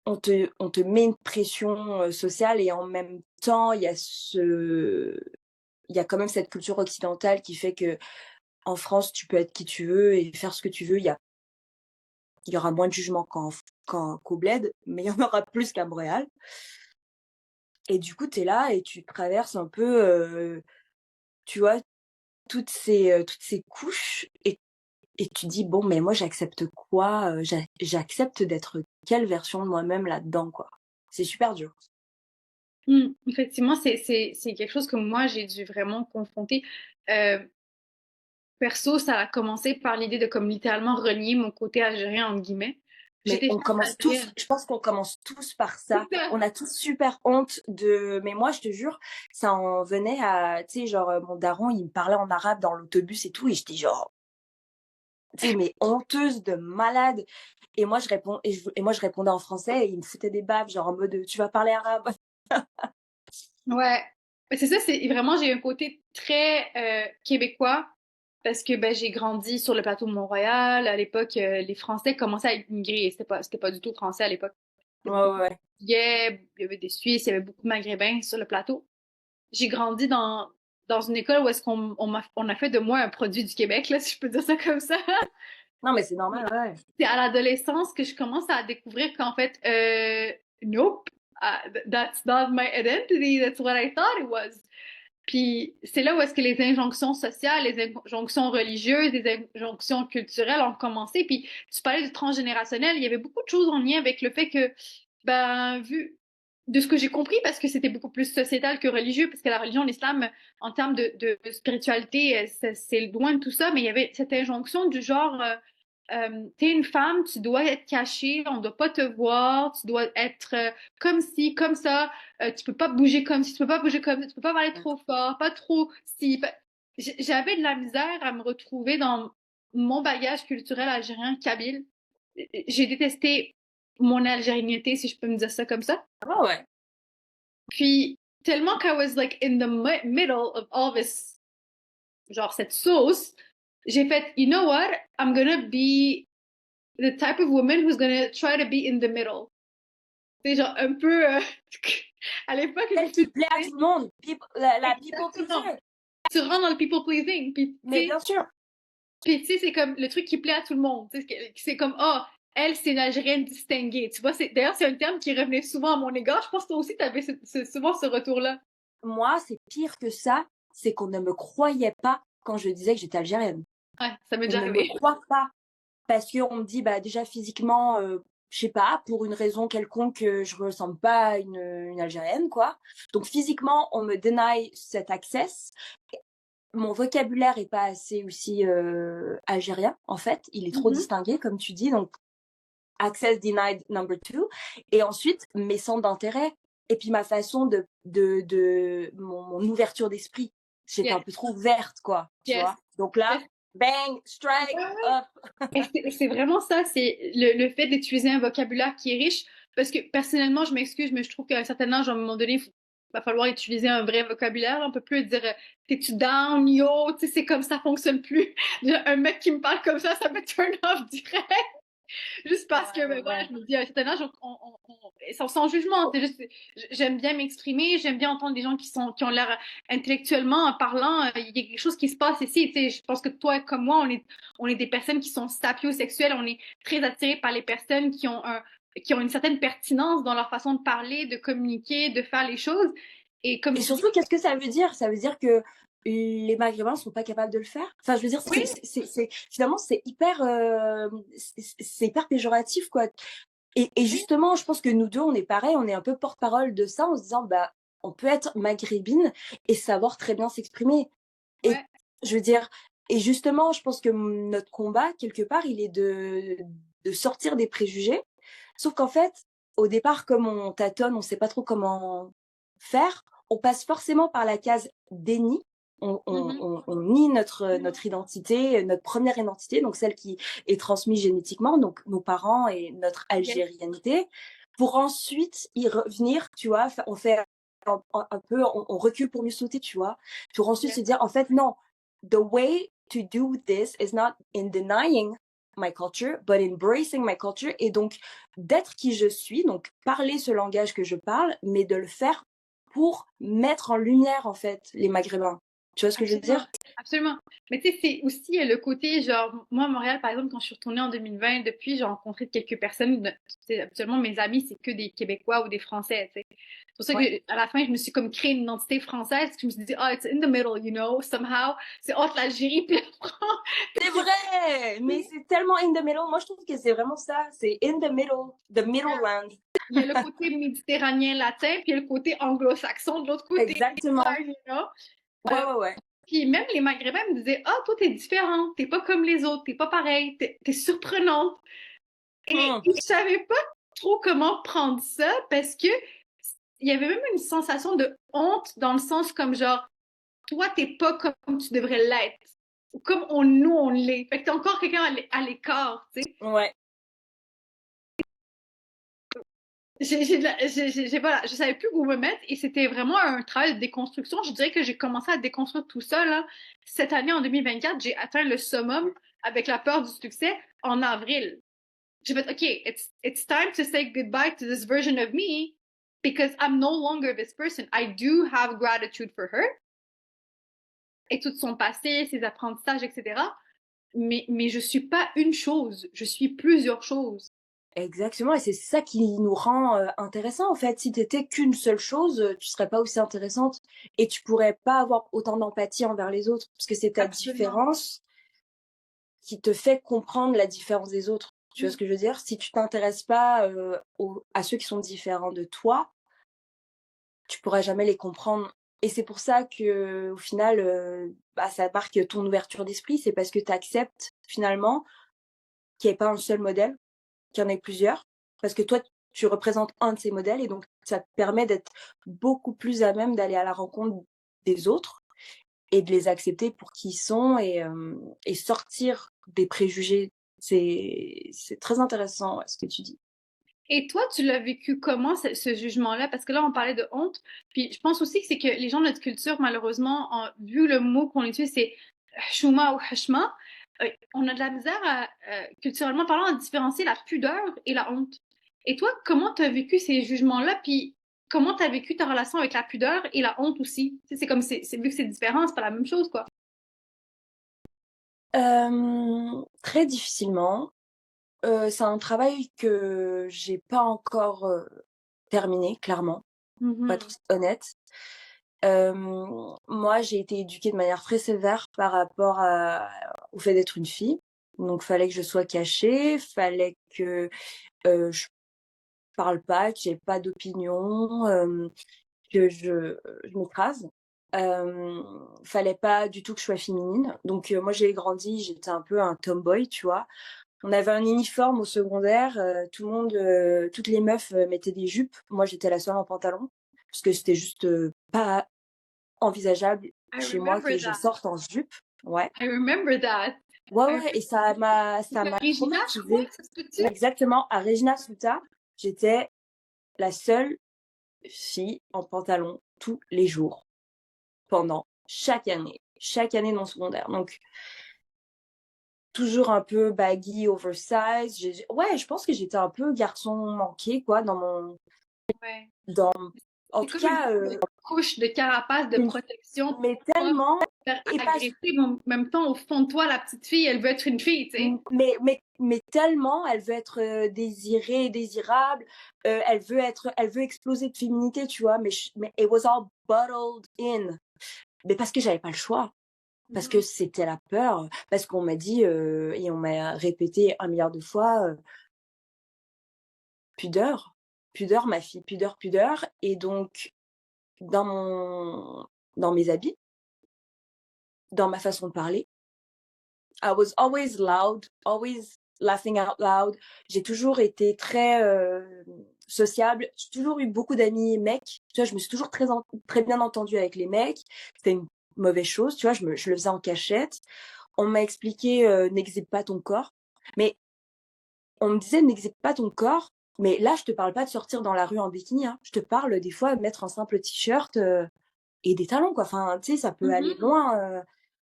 on te met une pression sociale et en même temps, il y a quand même cette culture occidentale qui fait que en France, tu peux être qui tu veux et faire ce que tu veux. Il y aura moins de jugement qu'au bled, mais il y en aura plus qu'à Montréal. Et du coup, tu es là et tu traverses un peu, tu vois, toutes ces couches et tu dis: «Bon, mais moi, j'accepte quoi? J'accepte d'être quelle version de moi-même là-dedans, quoi?» C'est super dur. Effectivement, c'est quelque chose que moi, j'ai dû vraiment confronter. Euh, Perso, ça a commencé par l'idée de comme littéralement renier mon côté algérien, entre guillemets. Mais J'étais on fière commence tous, algérienne. je pense qu'on commence tous par C'est ça. ça. On a tous super honte de, mais moi, je te jure, ça en venait à, tu sais, genre, mon daron, il me parlait en arabe dans l'autobus et tout, et j'étais genre, tu sais, mais honteuse de malade. Et moi, je répondais en français et il me foutait des baves, genre en mode, tu vas parler arabe. Ouais. Mais c'est ça, c'est vraiment, j'ai un côté très québécois parce que ben, j'ai grandi sur le plateau de Mont-Royal. À l'époque, les Français commençaient à immigrer. C'était pas du tout français à l'époque. Ouais, C'était des ouais, ouais. Portugais, il y avait des Suisses, il y avait beaucoup de Maghrébins sur le plateau. J'ai grandi dans une école où est-ce qu'on a fait de moi un produit du Québec, là, si je peux dire ça comme ça. Non, mais c'est normal, ouais. C'est à l'adolescence que je commence à découvrir qu'en fait, nope, that's not my identity, that's what I thought it was. Puis c'est là où est-ce que les injonctions sociales, les injonctions religieuses, les injonctions culturelles ont commencé. Puis tu parlais du transgénérationnel, il y avait beaucoup de choses en lien avec le fait que, ben, vu de ce que j'ai compris, parce que c'était beaucoup plus sociétal que religieux, parce que la religion, l'islam, en termes de spiritualité, c'est loin de tout ça, mais il y avait cette injonction du genre, t'es une femme, tu dois être cachée, on ne doit pas te voir, tu dois être comme ci, comme ça, tu peux pas bouger comme ci, tu peux pas bouger comme ça, tu peux pas parler trop fort, pas trop si. J'avais de la misère à me retrouver dans mon bagage culturel algérien, kabyle. J'ai détesté mon algérienité, si je peux me dire ça comme ça. Ah ouais. Puis, tellement qu'I was like in the middle of all this, genre cette sauce, j'ai fait, you know what, I'm gonna be the type of woman who's gonna try to be in the middle. C'est genre un peu, à l'époque, je me Celle suis qui dit, plaît à tout le monde. La people exactement, pleaser. tu rentres dans le people pleasing, Mais bien sûr. puis tu sais, c'est comme le truc qui plaît à tout le monde. Tu sais, c'est comme, oh, elle, c'est une Algérienne distinguée. Tu vois, d'ailleurs, c'est un terme qui revenait souvent à mon égard. Je pense que toi aussi, tu avais souvent ce retour-là. Moi, c'est pire que ça, c'est qu'on ne me croyait pas quand je disais que j'étais algérienne. Ouais, ça m'est On déjà ne me arrivé. croit pas parce qu'on me dit, bah, déjà physiquement, je sais pas, pour une raison quelconque, je ressemble pas à une Algérienne, quoi. Donc physiquement, on me deny cet access. Mon vocabulaire est pas assez aussi algérien, en fait. Il est trop Mhm. distingué, comme tu dis. Donc access denied number two. Et ensuite, mes centres d'intérêt. Et puis ma façon mon ouverture d'esprit. J'étais un Yes, peu trop ouverte, quoi, tu yes, vois. Donc là, yes. bang, strike, Ouais, ouais. hop. Et c'est vraiment ça, c'est le fait d'utiliser un vocabulaire qui est riche. Parce que personnellement, je m'excuse, mais je trouve qu'à un certain âge, à un moment donné, il va falloir utiliser un vrai vocabulaire. On peut plus dire t'es-tu down, yo, tu sais, c'est comme ça fonctionne plus. Déjà, un mec qui me parle comme ça me turn off direct. Juste Ouais, parce que, ouais, ben, voilà, ouais. je me dis, à un certain âge, sans jugement, c'est juste, j'aime bien m'exprimer, j'aime bien entendre des gens qui ont l'air intellectuellement parlant, il y a quelque chose qui se passe ici, tu sais, je pense que toi comme moi, on est des personnes qui sont sapiosexuelles, on est très attirés par les personnes qui ont une certaine pertinence dans leur façon de parler, de communiquer, de faire les choses. Et comme Et tu dis, surtout, qu'est-ce que ça veut dire? Ça veut dire que les Maghrébins sont pas capables de le faire. Enfin, je veux dire, oui, finalement, c'est hyper péjoratif, quoi. Et oui, justement, je pense que nous deux, on est pareil, on est un peu porte-parole de ça en se disant, bah, on peut être maghrébine et savoir très bien s'exprimer. Et ouais, je veux dire, et justement, je pense que notre combat, quelque part, il est de sortir des préjugés. Sauf qu'en fait, au départ, comme on tâtonne, on sait pas trop comment faire, on passe forcément par la case déni. Mhm. On nie notre identité, notre première identité, donc celle qui est transmise génétiquement, donc nos parents et notre Yes. algérianité, pour ensuite y revenir, tu vois, on fait un peu, on recule pour mieux sauter, tu vois, pour ensuite Yes. se dire, en fait, non, the way to do this is not in denying my culture, but embracing my culture, et donc d'être qui je suis, donc parler ce langage que je parle, mais de le faire pour mettre en lumière, en fait, les Maghrébins. Tu vois ce que je veux Absolument, dire? absolument. Mais tu sais, c'est aussi le côté, genre, moi, à Montréal, par exemple, quand je suis retournée en 2020, depuis, j'ai rencontré quelques personnes. Tu sais, habituellement, mes amis, c'est que des Québécois ou des Français, tu sais. C'est pour ça Ouais. que, à la fin, je me suis comme créé une identité française, parce que je me suis dit, ah, it's in the middle, you know, somehow. C'est entre l'Algérie et la France. C'est vrai, mais c'est tellement in the middle. Moi, je trouve que c'est vraiment ça. C'est in the middle land. Il y a le côté méditerranéen latin, puis il y a le côté anglo-saxon de l'autre côté, Exactement. you know. Ouais, ouais, ouais. Puis même les Maghrébins me disaient, ah, toi, t'es différente, t'es pas comme les autres, t'es pas pareil, t'es surprenante. Et Hmm. je savais pas trop comment prendre ça parce que il y avait même une sensation de honte dans le sens comme genre, toi, t'es pas comme tu devrais l'être. Ou comme nous, on l'est. Fait que t'es encore quelqu'un à l'écart, tu sais. Ouais. Voilà, je savais plus où me mettre et c'était vraiment un travail de déconstruction. Je dirais que j'ai commencé à déconstruire tout ça, là. Cette année, en 2024, j'ai atteint le summum avec la peur du succès en avril. J'ai fait, OK, it's time to say goodbye to this version of me because I'm no longer this person. I do have gratitude for her et tout son passé, ses apprentissages, etc. Mais je suis pas une chose, je suis plusieurs choses. Exactement, et c'est ça qui nous rend intéressants en fait. Si t'étais qu'une seule chose, tu serais pas aussi intéressante et tu pourrais pas avoir autant d'empathie envers les autres, parce que c'est ta Absolument. différence qui te fait comprendre la différence des autres. Tu vois ce que je veux dire? Si tu t'intéresses pas à ceux qui sont différents de toi, tu pourras jamais les comprendre. Et c'est pour ça que au final, bah, ça marque ton ouverture d'esprit. C'est parce que tu acceptes finalement qu'il n'y ait pas un seul modèle, qu'il y en ait plusieurs. Parce que toi, tu représentes un de ces modèles et donc ça te permet d'être beaucoup plus à même d'aller à la rencontre des autres et de les accepter pour qui ils sont et sortir des préjugés. C'est très intéressant, ouais, ce que tu dis. Et toi, tu l'as vécu comment, ce jugement-là? Parce que là, on parlait de honte. Puis je pense aussi que c'est que les gens de notre culture, malheureusement, vu le mot qu'on utilise, c'est chouma ou hashma, on a de la misère culturellement parlant, à différencier la pudeur et la honte. Et toi, comment tu as vécu ces jugements-là? Puis comment tu as vécu ta relation avec la pudeur et la honte aussi? Tu sais, c'est comme, vu que c'est différent, c'est pas la même chose, quoi. Très difficilement. C'est un travail que j'ai pas encore terminé, clairement, pour être Mhm. honnête. Moi, j'ai été éduquée de manière très sévère par rapport au fait d'être une fille. Donc, fallait que je sois cachée, fallait que je parle pas, que j'ai pas d'opinion, que je m'écrase. Fallait pas du tout que je sois féminine. Donc, moi, j'ai grandi, j'étais un peu un tomboy, tu vois. On avait un uniforme au secondaire, tout le monde, toutes les meufs mettaient des jupes. Moi, j'étais la seule en pantalon, parce que c'était juste pas envisageable I chez moi remember que je that. sorte en jupe. Ouais. I remember that. Ouais, I ouais, remember... et ça m'a Regina, je crois, traumatisée. ça se peut-tu? Exactement, à Regina Suta, j'étais la seule fille en pantalon tous les jours pendant chaque année de mon secondaire. Donc toujours un peu baggy, oversize. Ouais, je pense que j'étais un peu garçon manqué, quoi, Ouais. dans, en C'est tout comme une cas, couche de carapace de une- protection pour mais pas tellement, te faire et pas, agresser, mais en même temps, au fond de toi, la petite fille, elle veut être une fille, tu sais. mais tellement, elle veut être désirée, désirable, elle veut exploser de féminité, tu vois, mais it was all bottled in. Mais parce que j'avais pas le choix. Parce que Mhm. c'était la peur, parce qu'on m'a dit, et on m'a répété un milliard de fois, pudeur, pudeur ma fille, pudeur, pudeur. Et donc dans mon dans mes habits, dans ma façon de parler, I was always loud, always laughing out loud. J'ai toujours été très sociable. J'ai toujours eu beaucoup d'amis mecs. Tu vois, je me suis toujours très bien entendue avec les mecs. C'était une mauvaise chose, tu vois, je le faisais en cachette. On m'a expliqué n'exhibe pas ton corps. Mais on me disait n'exhibe pas ton corps. Mais là, je te parle pas de sortir dans la rue en bikini. Hein. Je te parle des fois de mettre un simple t-shirt et des talons, quoi. Enfin, tu sais, ça peut aller Mhm. loin.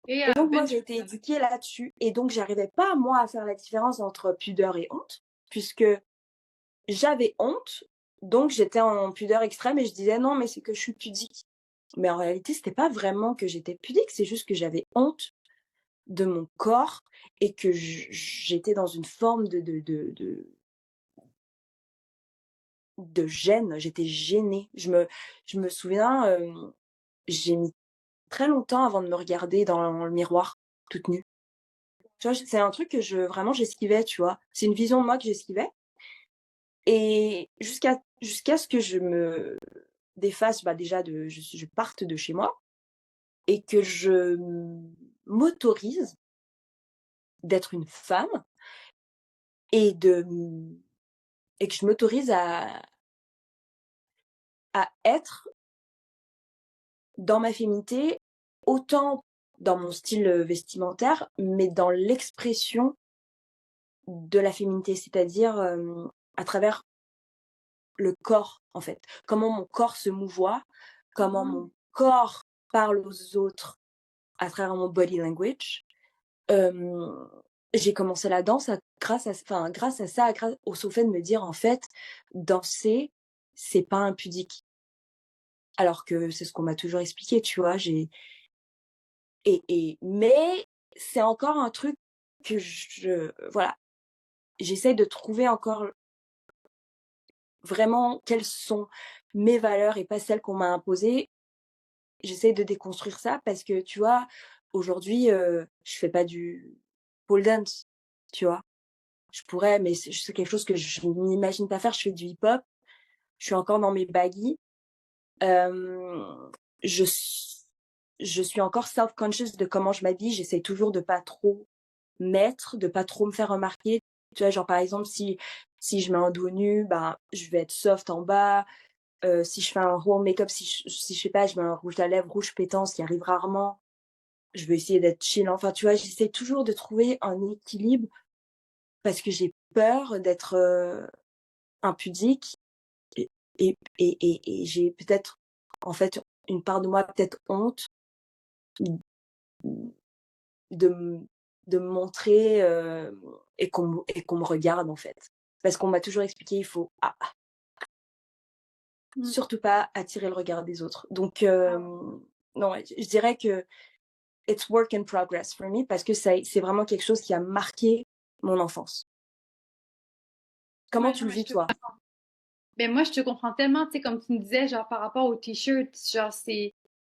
Et Et donc, moi, Benj, j'ai été éduquée là-dessus. Et donc, j'arrivais pas, moi, à faire la différence entre pudeur et honte, puisque j'avais honte. Donc, j'étais en pudeur extrême et je disais non, mais c'est que je suis pudique. Mais en réalité, c'était pas vraiment que j'étais pudique, c'est juste que j'avais honte de mon corps et que j'étais dans une forme de gêne. J'étais gênée. Je me souviens, j'ai mis très longtemps avant de me regarder dans le miroir, toute nue. Tu vois, c'est un truc que vraiment, j'esquivais, tu vois. C'est une vision de moi que j'esquivais. Et jusqu'à ce que je me défasse, bah, déjà je parte de chez moi et que je m'autorise d'être une femme et et que je m'autorise à être dans ma féminité, autant dans mon style, vestimentaire, mais dans l'expression de la féminité, c'est-à-dire, à travers le corps, en fait. Comment mon corps se mouvoie, comment mhm. mon corps parle aux autres à travers mon body language. Hem, j'ai commencé la danse grâce à ça, grâce au fait de me dire: «En fait, danser, c'est pas impudique». Alors que c'est ce qu'on m'a toujours expliqué, tu vois? J'ai mais c'est encore un truc que voilà, j'essaie de trouver encore vraiment quelles sont mes valeurs et pas celles qu'on m'a imposées. J'essaie de déconstruire ça parce que, tu vois, aujourd'hui, je fais pas du pole dance, tu vois? Je pourrais, mais c'est quelque chose que je n'imagine pas faire. Je fais du hip-hop, je suis encore dans mes baggy. Hem, je s je suis encore self-conscious de comment je m'habille. J'essaie toujours de pas trop mettre, de pas trop me faire remarquer. Tu vois, genre, par exemple, si je mets un dos nu, ben, je vais être soft en bas. Si je fais un raw make-up, si je sais pas, je mets un rouge à lèvres rouge pétant, ce qui arrive rarement, je vais essayer d'être chill. Enfin, tu vois, j'essaie toujours de trouver un équilibre parce que j'ai peur d'être, impudique et et j'ai peut-être, en fait, une part de moi peut-être honte de m de me montrer, et qu'on me regarde, en fait. Parce qu'on m'a toujours expliqué, il faut Mm. surtout pas attirer le regard des autres. Donc Ah, non, ouais, je dirais que it's work in progress for me parce que c'est vraiment quelque chose qui a marqué mon enfance. Comment ouais, tu non, le mais je vis, te toi? comprends. Ben moi, je te comprends tellement, tu sais, comme tu me disais, genre par rapport au t-shirt, genre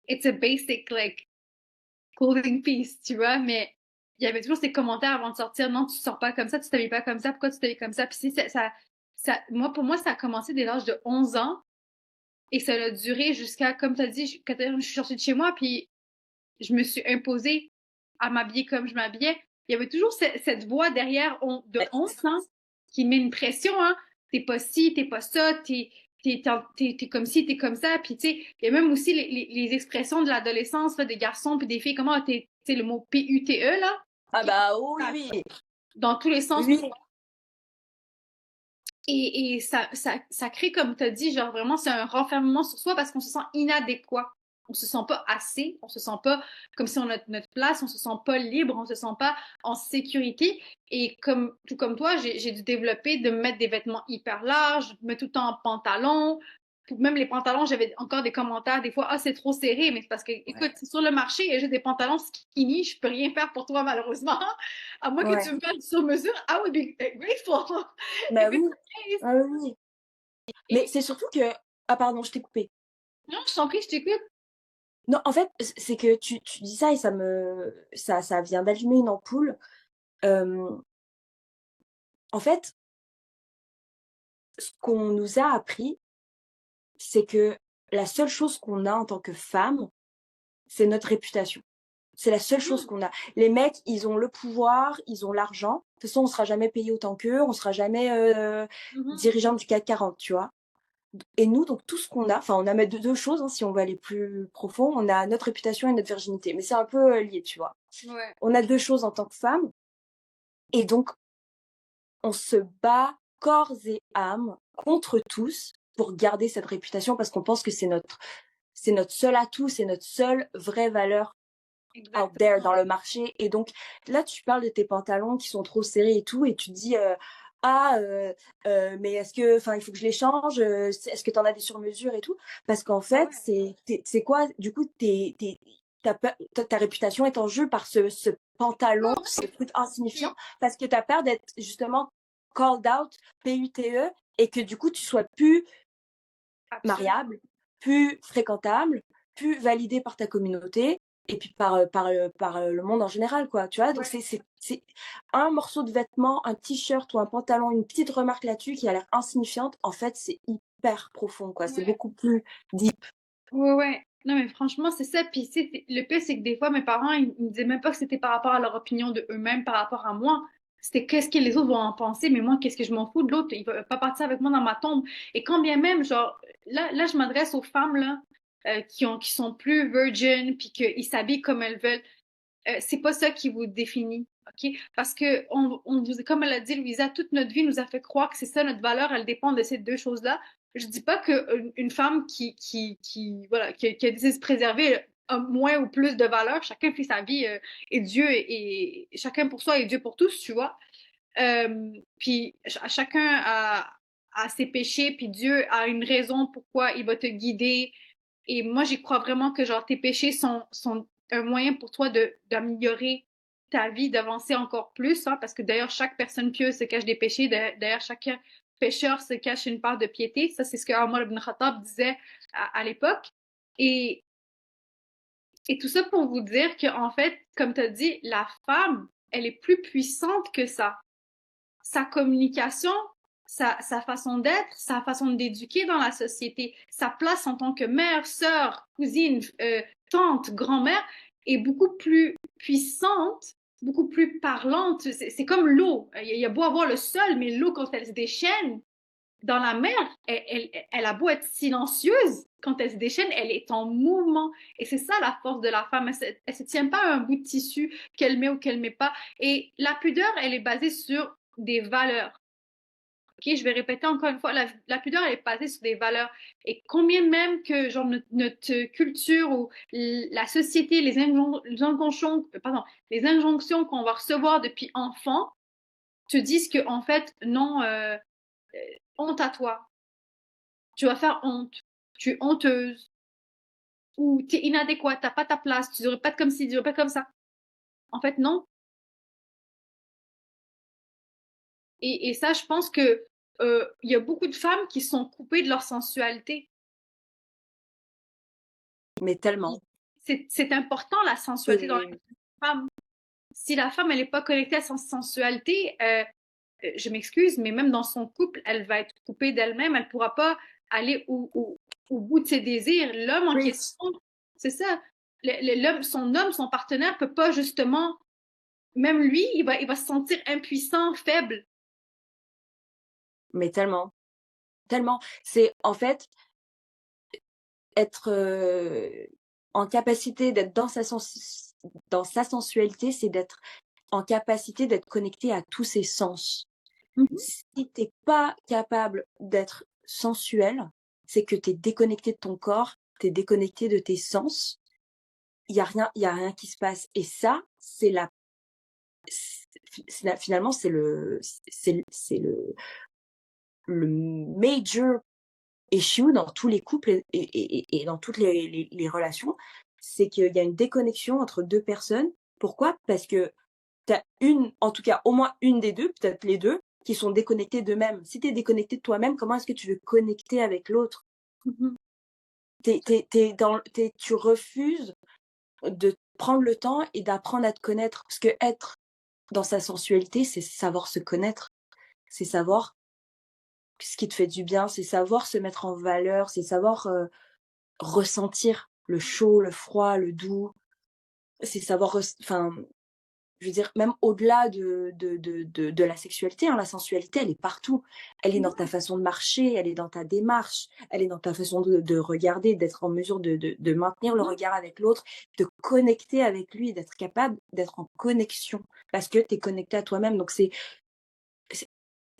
it's a basic, like, clothing piece, tu vois, mais il y avait toujours ces commentaires avant de sortir, non, tu sors pas comme ça, tu t'habilles pas comme ça, pourquoi tu t'habilles comme ça? Puis si moi, pour moi, ça a commencé dès l'âge de 11 ans et ça a duré jusqu'à, comme tu as dit, quand je suis sortie de chez moi, puis je me suis imposée à m'habiller comme je m'habillais. Il y avait toujours cette voix derrière de Ouais, honte, hein, qui met une pression, hein. T'es pas ci, t'es pas ça, t'es comme ci, t'es comme ça. Puis, tu sais, il y a même aussi les expressions de l'adolescence, là, des garçons puis des filles. Comment tu sais, le mot PUTE, là, ah qui bah, oui, oui, dans tous les sens. oui, Et ça crée, comme tu as dit, genre vraiment, c'est un renfermement sur soi parce qu'on se sent inadéquat. On se sent pas assez, on se sent pas comme si on a notre place, on se sent pas libre, on se sent pas en sécurité. Et tout comme toi, j'ai dû développer de me mettre des vêtements hyper larges, me mettre tout le temps en pantalon. Même les pantalons, j'avais encore des commentaires des fois, ah, c'est trop serré, mais c'est parce que, écoute, ouais, sur le marché, il y a juste des pantalons skinny, je peux rien faire pour toi, malheureusement. À moins que tu ouais. me fasses sur mesure, I would be grateful. Bah If oui, it's the case. ah oui, oui. Mais Et c'est surtout que ah pardon, je t'ai coupé. non, je t'en prie, je t'écoute. Non, en fait, c'est que tu dis ça et ça vient d'allumer une ampoule. Hem, en fait, ce qu'on nous a appris, c'est que la seule chose qu'on a en tant que femme, c'est notre réputation. C'est la seule chose Mhm. qu'on a. Les mecs, ils ont le pouvoir, ils ont l'argent. De toute façon, on sera jamais payé autant qu'eux, on sera jamais Mhm. dirigeant du CAC 40, tu vois. Et nous, donc tout ce qu'on a, enfin, on a deux choses, hein, si on veut aller plus profond, on a notre réputation et notre virginité. Mais c'est un peu lié, tu vois. Ouais, On a deux choses en tant que femme, et donc on se bat corps et âme contre tous pour garder cette réputation parce qu'on pense que c'est notre seul atout, c'est notre seule vraie valeur out there exactement. dans le marché. Et donc, là, tu parles de tes pantalons qui sont trop serrés et tout, et tu te dis, ah, mais est-ce que, enfin, il faut que je les change, est-ce que tu en as des sur-mesure et tout? Parce qu'en Ah fait, ouais. c'est quoi, du coup, ta réputation est en jeu par ce Ouais, pantalon, ce ouais. truc insignifiant, Puis, parce que tu as peur d'être justement called out, PUTE, et que du coup, tu sois plus absolument. mariable, plus fréquentable, plus validé par ta communauté et puis par le monde en général, quoi, tu vois? Donc Ouais. c'est un morceau de vêtement, un t-shirt ou un pantalon, une petite remarque là-dessus qui a l'air insignifiante, en fait, c'est hyper profond, quoi. C'est Ouais. beaucoup plus deep. Ouais, ouais. Non, mais franchement, c'est ça. Puis, le pire, c'est que des fois, mes parents, ils me disaient même pas que c'était par rapport à leur opinion de eux-mêmes, par rapport à moi. C'était qu'est-ce que les autres vont en penser, mais moi, qu'est-ce que je m'en fous de l'autre? Il va pas partir avec moi dans ma tombe. Et quand bien même, genre, là, je m'adresse aux femmes, là, qui sont plus virgin, puis qu'ils s'habillent comme elles veulent. C'est pas ça qui vous définit, OK? Parce que comme elle a dit, Louisa, toute notre vie nous a fait croire que c'est ça notre valeur, elle dépend de ces deux choses-là. Je dis pas que une femme voilà, qui a décidé de se préserver a moins ou plus de valeur. Chacun fait sa vie et Dieu et chacun pour soi et Dieu pour tous, tu vois. Puis chacun a ses péchés, puis Dieu a une raison pourquoi il va te guider. Et moi, j'y crois vraiment que genre tes péchés sont un moyen pour toi d'améliorer ta vie, d'avancer encore plus, hein, parce que d'ailleurs, chaque personne pieuse se cache des péchés, d'ailleurs, chaque pécheur se cache une part de piété. Ça, c'est ce que Omar ibn Khattab disait à l'époque. Et, et tout ça pour vous dire qu'en fait, comme tu as dit, la femme, elle est plus puissante que ça. Sa communication, sa façon d'être, sa façon d'éduquer dans la société, sa place en tant que mère, sœur, cousine, tante, grand-mère est beaucoup plus puissante, beaucoup plus parlante. C'est comme l'eau. Il y a beau avoir le sol, mais l'eau, quand elle se déchaîne dans la mer, elle a beau être silencieuse, quand elle se déchaîne, elle est en mouvement. Et c'est ça la force de la femme. Elle se tient pas à un bout de tissu qu'elle met ou qu'elle met pas. Et la pudeur, elle est basée sur des valeurs. Ok, je vais répéter encore une fois, la pudeur, elle est basée sur des valeurs. Et combien même que genre notre culture ou la société, les injonctions qu'on va recevoir depuis enfant te disent que en fait, non, honte à toi, tu vas faire honte, tu es honteuse ou tu es inadéquate, t'as pas ta place, tu devrais pas être comme ci, tu devrais pas être comme ça. En fait, non. Et ça, je pense que il y a beaucoup de femmes qui sont coupées de leur sensualité. Mais tellement. C'est important la sensualité dans la vie C'est d'une femme. Si la femme elle est pas connectée à sa sensualité, je m'excuse, mais même dans son couple, elle va être coupée d'elle-même. Elle pourra pas aller au bout de ses désirs. L'homme en preach. question, c'est ça. L'homme, son homme, son partenaire peut pas justement, même lui, il va se sentir impuissant, faible. Mais tellement, tellement. C'est en fait être, en capacité d'être dans sa sensualité, c'est d'être en capacité d'être connecté à tous ses sens. Mhm. Si tu es pas capable d'être sensuel, c'est que tu es déconnecté de ton corps, tu es déconnecté de tes sens. Il y a rien qui se passe et ça, finalement, le major issue dans tous les couples et dans toutes les relations, c'est qu'il y a une déconnexion entre 2 personnes. Pourquoi? Parce que tu as une en tout cas au moins une des 2, peut-être les 2, qui sont déconnectés d'eux-mêmes. Si tu es déconnecté de toi-même, comment est-ce que tu veux connecter avec l'autre? Mhm. Tu refuses de prendre le temps et d'apprendre à te connaître. Parce que être dans sa sensualité, c'est savoir se connaître. C'est savoir ce qui te fait du bien, c'est savoir se mettre en valeur, c'est savoir, ressentir le chaud, le froid, le doux, c'est savoir enfin, je veux dire, même au-delà de la sexualité, hein, la sensualité, elle est partout. Elle est dans ta façon de marcher, elle est dans ta démarche, elle est dans ta façon de regarder, d'être en mesure de maintenir le Mhm. regard avec l'autre, de connecter avec lui, d'être capable d'être en connexion parce que tu es connecté à toi-même. Donc c'est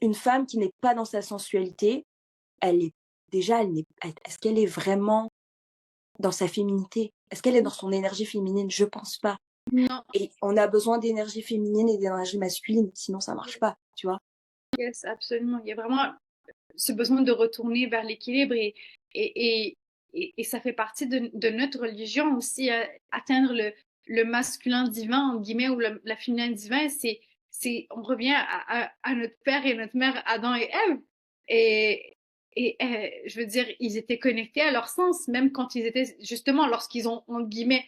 une femme qui n'est pas dans sa sensualité, elle est déjà, elle n'est est-ce qu'elle est vraiment dans sa féminité? Est-ce qu'elle est dans son énergie féminine? Je pense pas. Non, Et on a besoin d'énergie féminine et d'énergie masculine, sinon ça marche pas, tu vois? yes, absolument. Il y a vraiment ce besoin de retourner vers l'équilibre et, et ça fait partie de notre religion aussi, atteindre le masculin divin, en guillemets, ou la féminin divin, on revient à notre père et notre mère, Adam et Ève. Et, je veux dire, ils étaient connectés à leur sens, même quand ils étaient, justement, lorsqu'ils ont, en guillemets,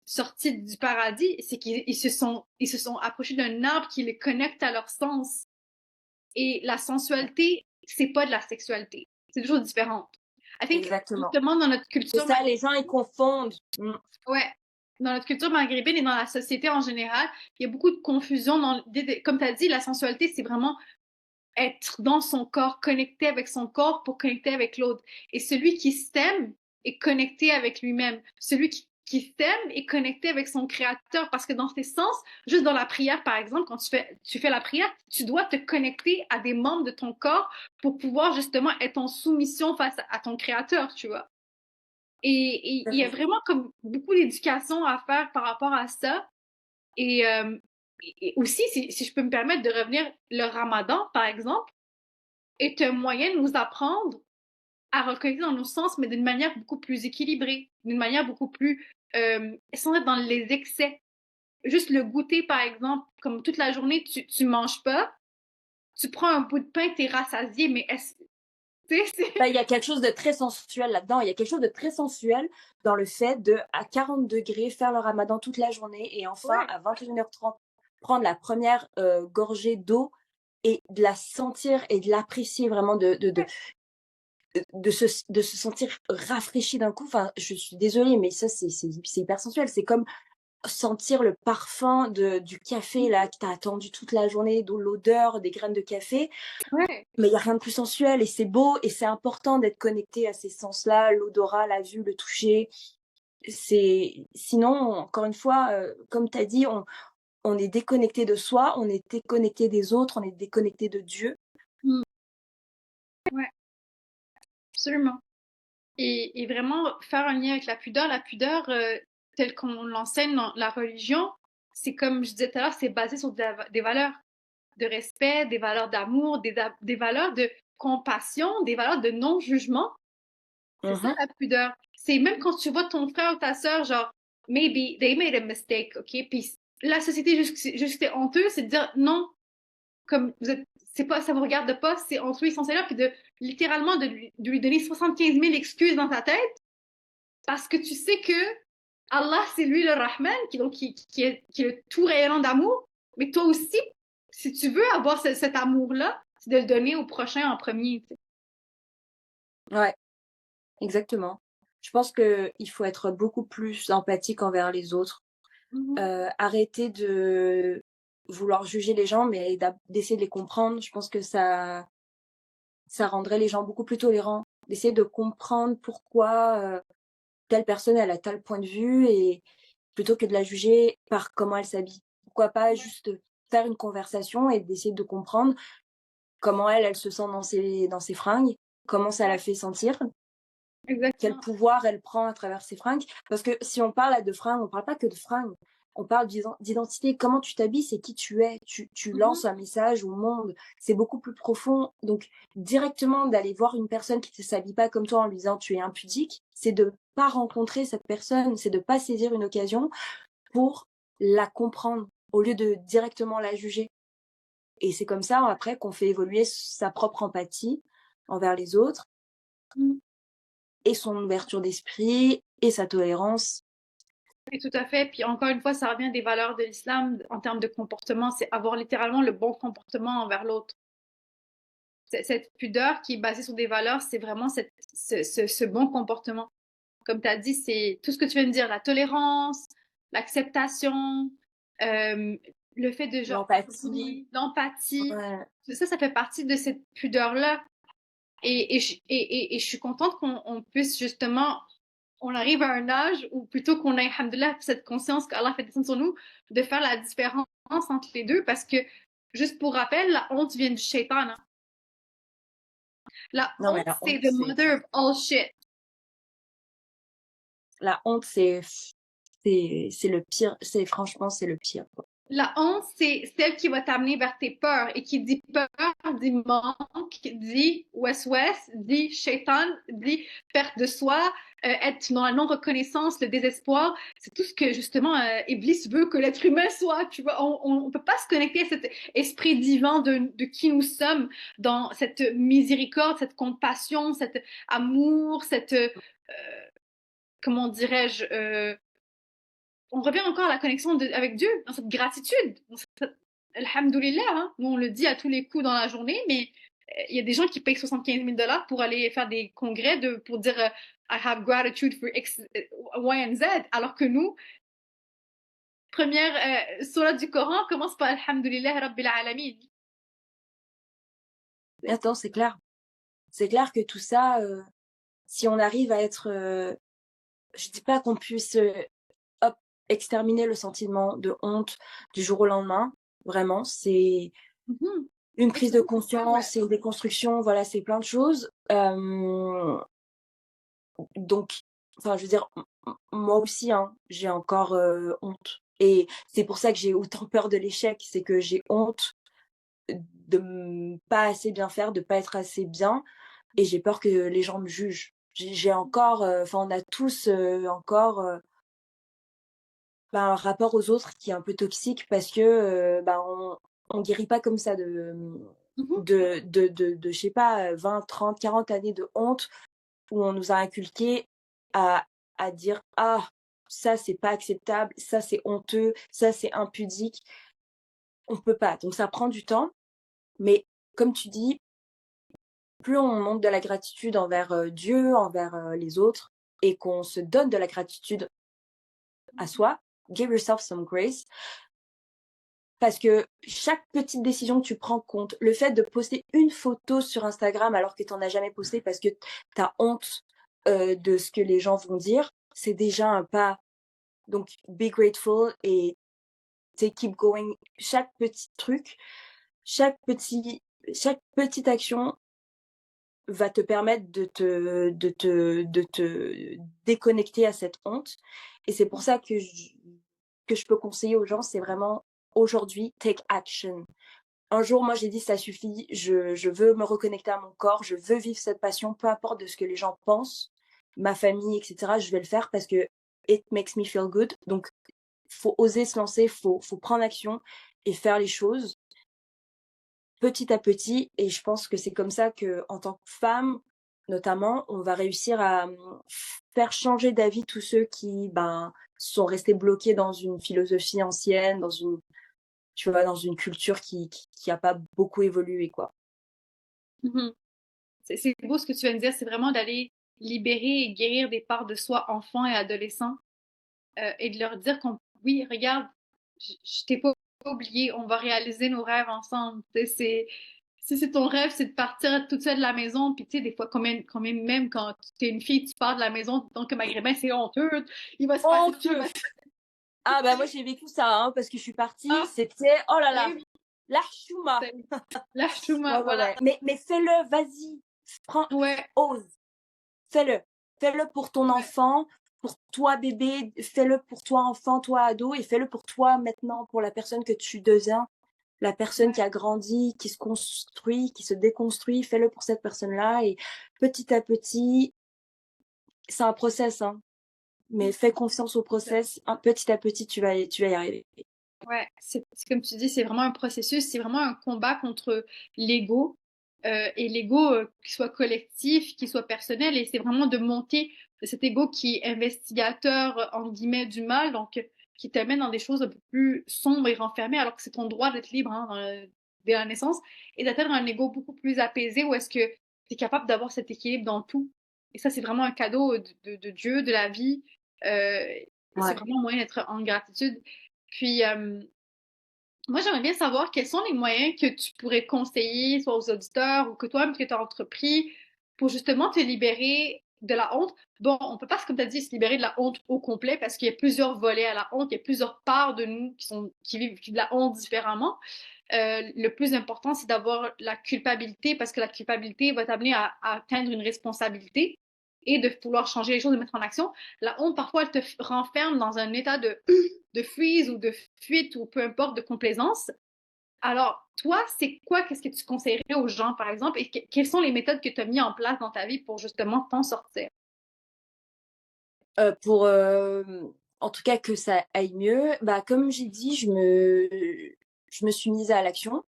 sortis du paradis, c'est ils se sont approchés d'un arbre qui les connecte à leur sens. Et la sensualité, c'est pas de la sexualité. C'est toujours différent. I think, Exactement. justement, dans notre C'est culture, ça, les gens, ils confondent. Mmh. ouais, dans notre culture maghrébine et dans la société en général, il y a beaucoup de confusion dans, comme tu as dit, la sensualité, c'est vraiment être dans son corps, connecté avec son corps pour connecter avec l'autre. Et celui qui s'aime est connecté avec lui-même. Celui qui s'aime est connecté avec son créateur parce que dans ces sens, juste dans la prière, par exemple, quand tu fais la prière, tu dois te connecter à des membres de ton corps pour pouvoir justement être en soumission face à ton créateur, tu vois. Et il y a vraiment comme beaucoup d'éducation à faire par rapport à ça. Et, et aussi, si je peux me permettre de revenir, le ramadan, par exemple, est un moyen de nous apprendre à reconnecter dans nos sens, mais d'une manière beaucoup plus équilibrée, d'une manière beaucoup plus sans être dans les excès. Juste le goûter, par exemple, comme toute la journée, tu manges pas, tu prends un bout de pain, t'es rassasié, mais est-ce tu sais, Bah, il y a quelque chose de très sensuel là-dedans. Il y a quelque chose de très sensuel dans le fait de, à 40 degrés, faire le ramadan toute la journée et enfin, ouais, à 21h30, prendre la première gorgée d'eau et de la sentir et de l'apprécier vraiment, de se sentir rafraîchi d'un coup. Enfin, je suis désolée, mais ça, c'est hyper sensuel. C'est comme sentir le parfum du café là que tu as attendu toute la journée, l'odeur des graines de café. ouais, Mais il y a rien de plus sensuel et c'est beau et c'est important d'être connecté à ces sens-là, l'odorat, la vue, le toucher. C'est sinon, encore une fois, comme tu as dit, on est déconnecté de soi, on est déconnecté des autres, on est déconnecté de Dieu. mm, ouais, absolument. Et vraiment faire un lien avec la pudeur telle qu'on l'enseigne dans la religion, c'est comme je disais tout à l'heure, c'est basé sur des valeurs de respect, des valeurs d'amour, des valeurs de compassion, des valeurs de non-jugement. C'est ça Mmh. la pudeur. C'est même quand tu vois ton frère ou ta sœur, genre, maybe they made a mistake, ok? Puis la société, juste c'est honteux, c'est de dire non, comme vous êtes, c'est pas, ça vous regarde pas, c'est entre eux, ils sont là, puis de littéralement de lui donner 75 000 excuses dans ta tête parce que tu sais que Allah, c'est lui le Rahman, qui est le tout rayonnant d'amour, mais toi aussi, si tu veux avoir cet amour-là, c'est de le donner au prochain en premier. Tu sais. Ouais, exactement. Je pense qu'il faut être beaucoup plus empathique envers les autres, Mhm. arrêter de vouloir juger les gens, mais d'essayer de les comprendre. Je pense que ça rendrait les gens beaucoup plus tolérants, d'essayer de comprendre pourquoi, telle personne, elle a tel point de vue et plutôt que de la juger par comment elle s'habille. Pourquoi pas juste faire une conversation et d'essayer de comprendre comment elle se sent dans ses fringues, comment ça la fait sentir, quel Exactement. pouvoir elle prend à travers ses fringues. Parce que si on parle de fringues, on parle pas que de fringues. On parle d'identité. Comment tu t'habilles, c'est qui tu es. Tu Mhm. lances un message au monde. C'est beaucoup plus profond. Donc, directement d'aller voir une personne qui ne s'habille pas comme toi en lui disant tu es impudique, c'est de pas rencontrer cette personne, c'est de pas saisir une occasion pour la comprendre au lieu de directement la juger. Et c'est comme ça après qu'on fait évoluer sa propre empathie envers les autres Mhm. et son ouverture d'esprit et sa tolérance. Et tout à fait. Puis encore une fois, ça revient des valeurs de l'islam en termes de comportement, c'est avoir littéralement le bon comportement envers l'autre. Cette pudeur qui est basée sur des valeurs, c'est vraiment ce bon comportement. Comme tu as dit, c'est tout ce que tu viens de dire, la tolérance, l'acceptation, le fait de genre, L'empathie. l'empathie. Ouais. Ça fait partie de cette pudeur-là. Et je suis contente qu'on puisse justement, on arrive à un âge où plutôt qu'on ait, alhamdoulilah, cette conscience qu'Allah fait descendre sur nous, de faire la différence entre les deux, parce que, juste pour rappel, la honte vient du shaitan, hein. La Non, mais honte, la c'est honte, the mother of all shit. la honte, c'est le pire. Franchement, c'est le pire, quoi. La honte, c'est celle qui va t'amener vers tes peurs. Et qui dit peur, dit manque, dit west-west, dit shaitan, dit perte de soi, être dans la non-reconnaissance, le désespoir. C'est tout ce que, justement, Iblis veut que l'être humain soit. Tu vois, on peut pas se connecter à cet esprit divin de qui nous sommes, dans cette miséricorde, cette compassion, cet amour, cette, comment dirais-je, on revient encore à la connexion avec Dieu, dans cette gratitude, dans cette, alhamdoulilah, hein. Nous on le dit à tous les coups dans la journée, mais il y a des gens qui payent 75 000 dollars pour aller faire des congrès pour dire I have gratitude for X, Y and Z, alors que nous, première surah du Coran commence par Alhamdulillah Rabbil Alamin. Attends, c'est clair. C'est clair que tout ça, si on arrive à être, je dis pas qu'on puisse, hop, exterminer le sentiment de honte du jour au lendemain. Vraiment, c'est Mhm. une Et prise c'est de ça, c'est ça, ouais. conscience, c'est une déconstruction, voilà, c'est plein de choses. Donc, enfin, je veux dire, moi aussi, hein, j'ai encore, honte et c'est pour ça que j'ai autant peur de l'échec. C'est que j'ai honte de pas assez bien faire, de pas être assez bien et j'ai peur que les gens me jugent. J'ai encore, enfin, on a tous, encore, un rapport aux autres qui est un peu toxique parce que, on guérit pas comme ça Mhm. je sais pas, 20, 30, 40 années de honte où on nous a inculqué à dire: «Ah, ça c'est pas acceptable, ça c'est honteux, ça c'est impudique». On peut pas, donc ça prend du temps, mais comme tu dis, plus on montre de la gratitude envers, Dieu, envers, les autres et qu'on se donne de la gratitude à soi, give yourself some grace, parce que chaque petite décision que tu prends compte, le fait de poster une photo sur Instagram alors que tu en as jamais posté parce que tu as honte, de ce que les gens vont dire, c'est déjà un pas. Donc be grateful et tu sais, keep going. Chaque petit truc, chaque petit chaque petite action va te permettre de te déconnecter à cette honte et c'est pour ça que je peux conseiller aux gens, c'est vraiment aujourd'hui, take action. Un jour, moi, j'ai dit: «Ça suffit, je veux me reconnecter à mon corps, je veux vivre cette passion, peu importe de ce que les gens pensent, ma famille et cetera, je vais le faire parce que it makes me feel good». Donc faut oser se lancer, faut prendre action et faire les choses petit à petit et je pense que c'est comme ça qu'en tant que femme, notamment, on va réussir à, faire changer d'avis tous ceux qui, sont restés bloqués dans une philosophie ancienne, dans une tu vois, dans une culture qui a pas beaucoup évolué, quoi. Mhm. C'est beau ce que tu viens de dire, c'est vraiment d'aller libérer et guérir des parts de soi enfants et adolescents, et de leur dire qu'on, oui, regarde, je t'ai pas oublié, on va réaliser nos rêves ensemble. Tu sais, si c'est ton rêve, c'est de partir toute seule de la maison, puis tu sais, des fois, même quand tu es une fille, tu pars de la maison, donc que maghrébin, c'est honteux, il va se passer ça, Honteux! Ah bah, moi j'ai vécu ça, hein, parce que je suis partie, ah, c'était oh là eh là, oui, la chouma. c'est la chouma, Ouais, ouais, voilà. ouais. Mais fais-le, vas-y, prends Ouais, ose, fais-le. Fais-le pour ton ouais, enfant, pour toi bébé, fais-le pour toi enfant, toi ado et fais-le pour toi maintenant, pour la personne que tu deviens, la personne qui ouais. a grandi, qui se construit, qui se déconstruit, fais-le pour cette personne-là et petit à petit, c'est un process, hein, mais fais confiance au process, hein, petit à petit, tu vas y arriver. Ouais, c'est comme tu dis, c'est vraiment un processus, c'est vraiment un combat contre l'ego, et l'ego, qu'il soit collectif, qu'il soit personnel, et c'est vraiment de monter de cet ego qui est investigateur, entre guillemets, du mal, donc qui t'amène dans des choses un peu plus sombres et renfermées, alors que c'est ton droit d'être libre, hein, dès la naissance, et d'atteindre un ego beaucoup plus apaisé où est-ce que tu es capable d'avoir cet équilibre dans tout. Et ça, c'est vraiment un cadeau de Dieu, de la vie. c'est Ouais. vraiment un moyen d'être en gratitude. Puis, moi, j'aimerais bien savoir quels sont les moyens que tu pourrais conseiller, soit aux auditeurs ou que toi-même que tu as entrepris pour justement te libérer de la honte. Bon, on peut pas, comme tu as dit, se libérer de la honte au complet parce qu'il y a plusieurs volets à la honte, il y a plusieurs parts de nous qui vivent de la honte différemment. Le plus important, c'est d'avoir la culpabilité parce que la culpabilité va t'amener à atteindre une responsabilité et de vouloir changer les choses, de mettre en action. La honte, parfois, elle te renferme dans un état de freeze ou de fuite ou peu importe, de complaisance. Alors, toi, c'est quoi, qu'est-ce que tu conseillerais aux gens, par exemple, et quelles sont les méthodes que tu as mis en place dans ta vie pour justement t'en sortir? Pour, en tout cas que ça aille mieux, bah, comme j'ai dit, je me suis mise à l'action.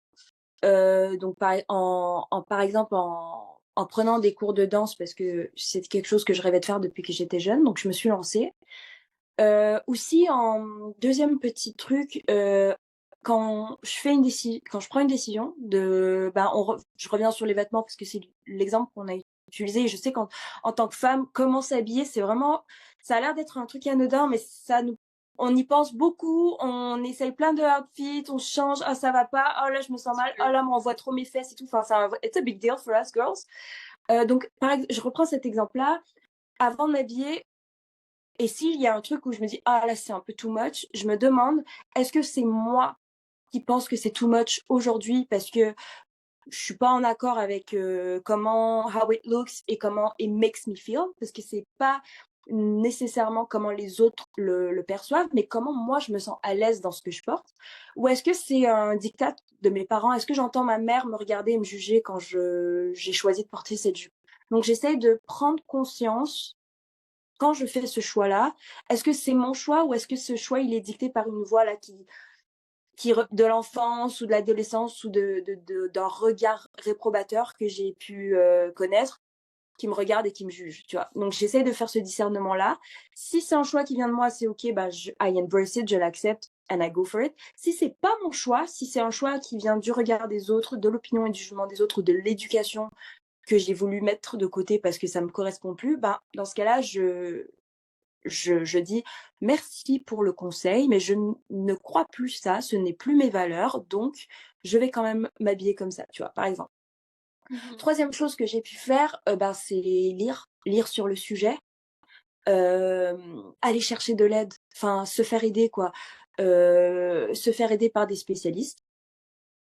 Donc par exemple, en prenant des cours de danse parce que c'est quelque chose que je rêvais de faire depuis que j'étais jeune, donc je me suis lancée. Aussi en deuxième petit truc, quand je prends une décision de ben, je reviens sur les vêtements parce que c'est l'exemple qu'on a utilisé et je sais qu'en tant que femme, comment s'habiller, c'est vraiment ça a l'air d'être un truc anodin, mais on y pense beaucoup, on essaye plein de outfits, on change: «Ah ça va pas, oh là je me sens mal, oh là on voit trop mes fesses et tout», enfin it's a big deal for us girls. Donc je reprends cet exemple-là, avant de m'habiller, et s'il y a un truc où je me dis: «Ah là, c'est un peu too much», je me demande: «Est-ce que c'est moi qui pense que c'est too much aujourd'hui parce que je suis pas en accord avec, comment how it looks et comment it makes me feel?» Parce que c'est pas nécessairement comment les autres le perçoivent, mais comment moi je me sens à l'aise dans ce que je porte. Ou est-ce que c'est un diktat de mes parents? Est-ce que j'entends ma mère me regarder et me juger quand j'ai choisi de porter cette jupe? Donc j'essaye de prendre conscience quand je fais ce choix-là, est-ce que c'est mon choix ou est-ce que ce choix, il est dicté par une voix là de l'enfance ou de l'adolescence ou d'un regard réprobateur que j'ai pu connaître, qui me regarde et qui me juge, tu vois. Donc j'essaie de faire ce discernement-là. Si c'est un choix qui vient de moi, c'est ok, bah I embrace it, je l'accepte and I go for it. Si c'est pas mon choix, si c'est un choix qui vient du regard des autres, de l'opinion et du jugement des autres, ou de l'éducation que j'ai voulu mettre de côté parce que ça me correspond plus, bah dans ce cas-là, je dis: «Merci pour le conseil, mais je ne crois plus ça, ce n'est plus mes valeurs, donc je vais quand même m'habiller comme ça», tu vois? Par exemple. Mhm. Troisième chose que j'ai pu faire, ben, c'est lire sur le sujet, aller chercher de l'aide, enfin se faire aider quoi, se faire aider par des spécialistes.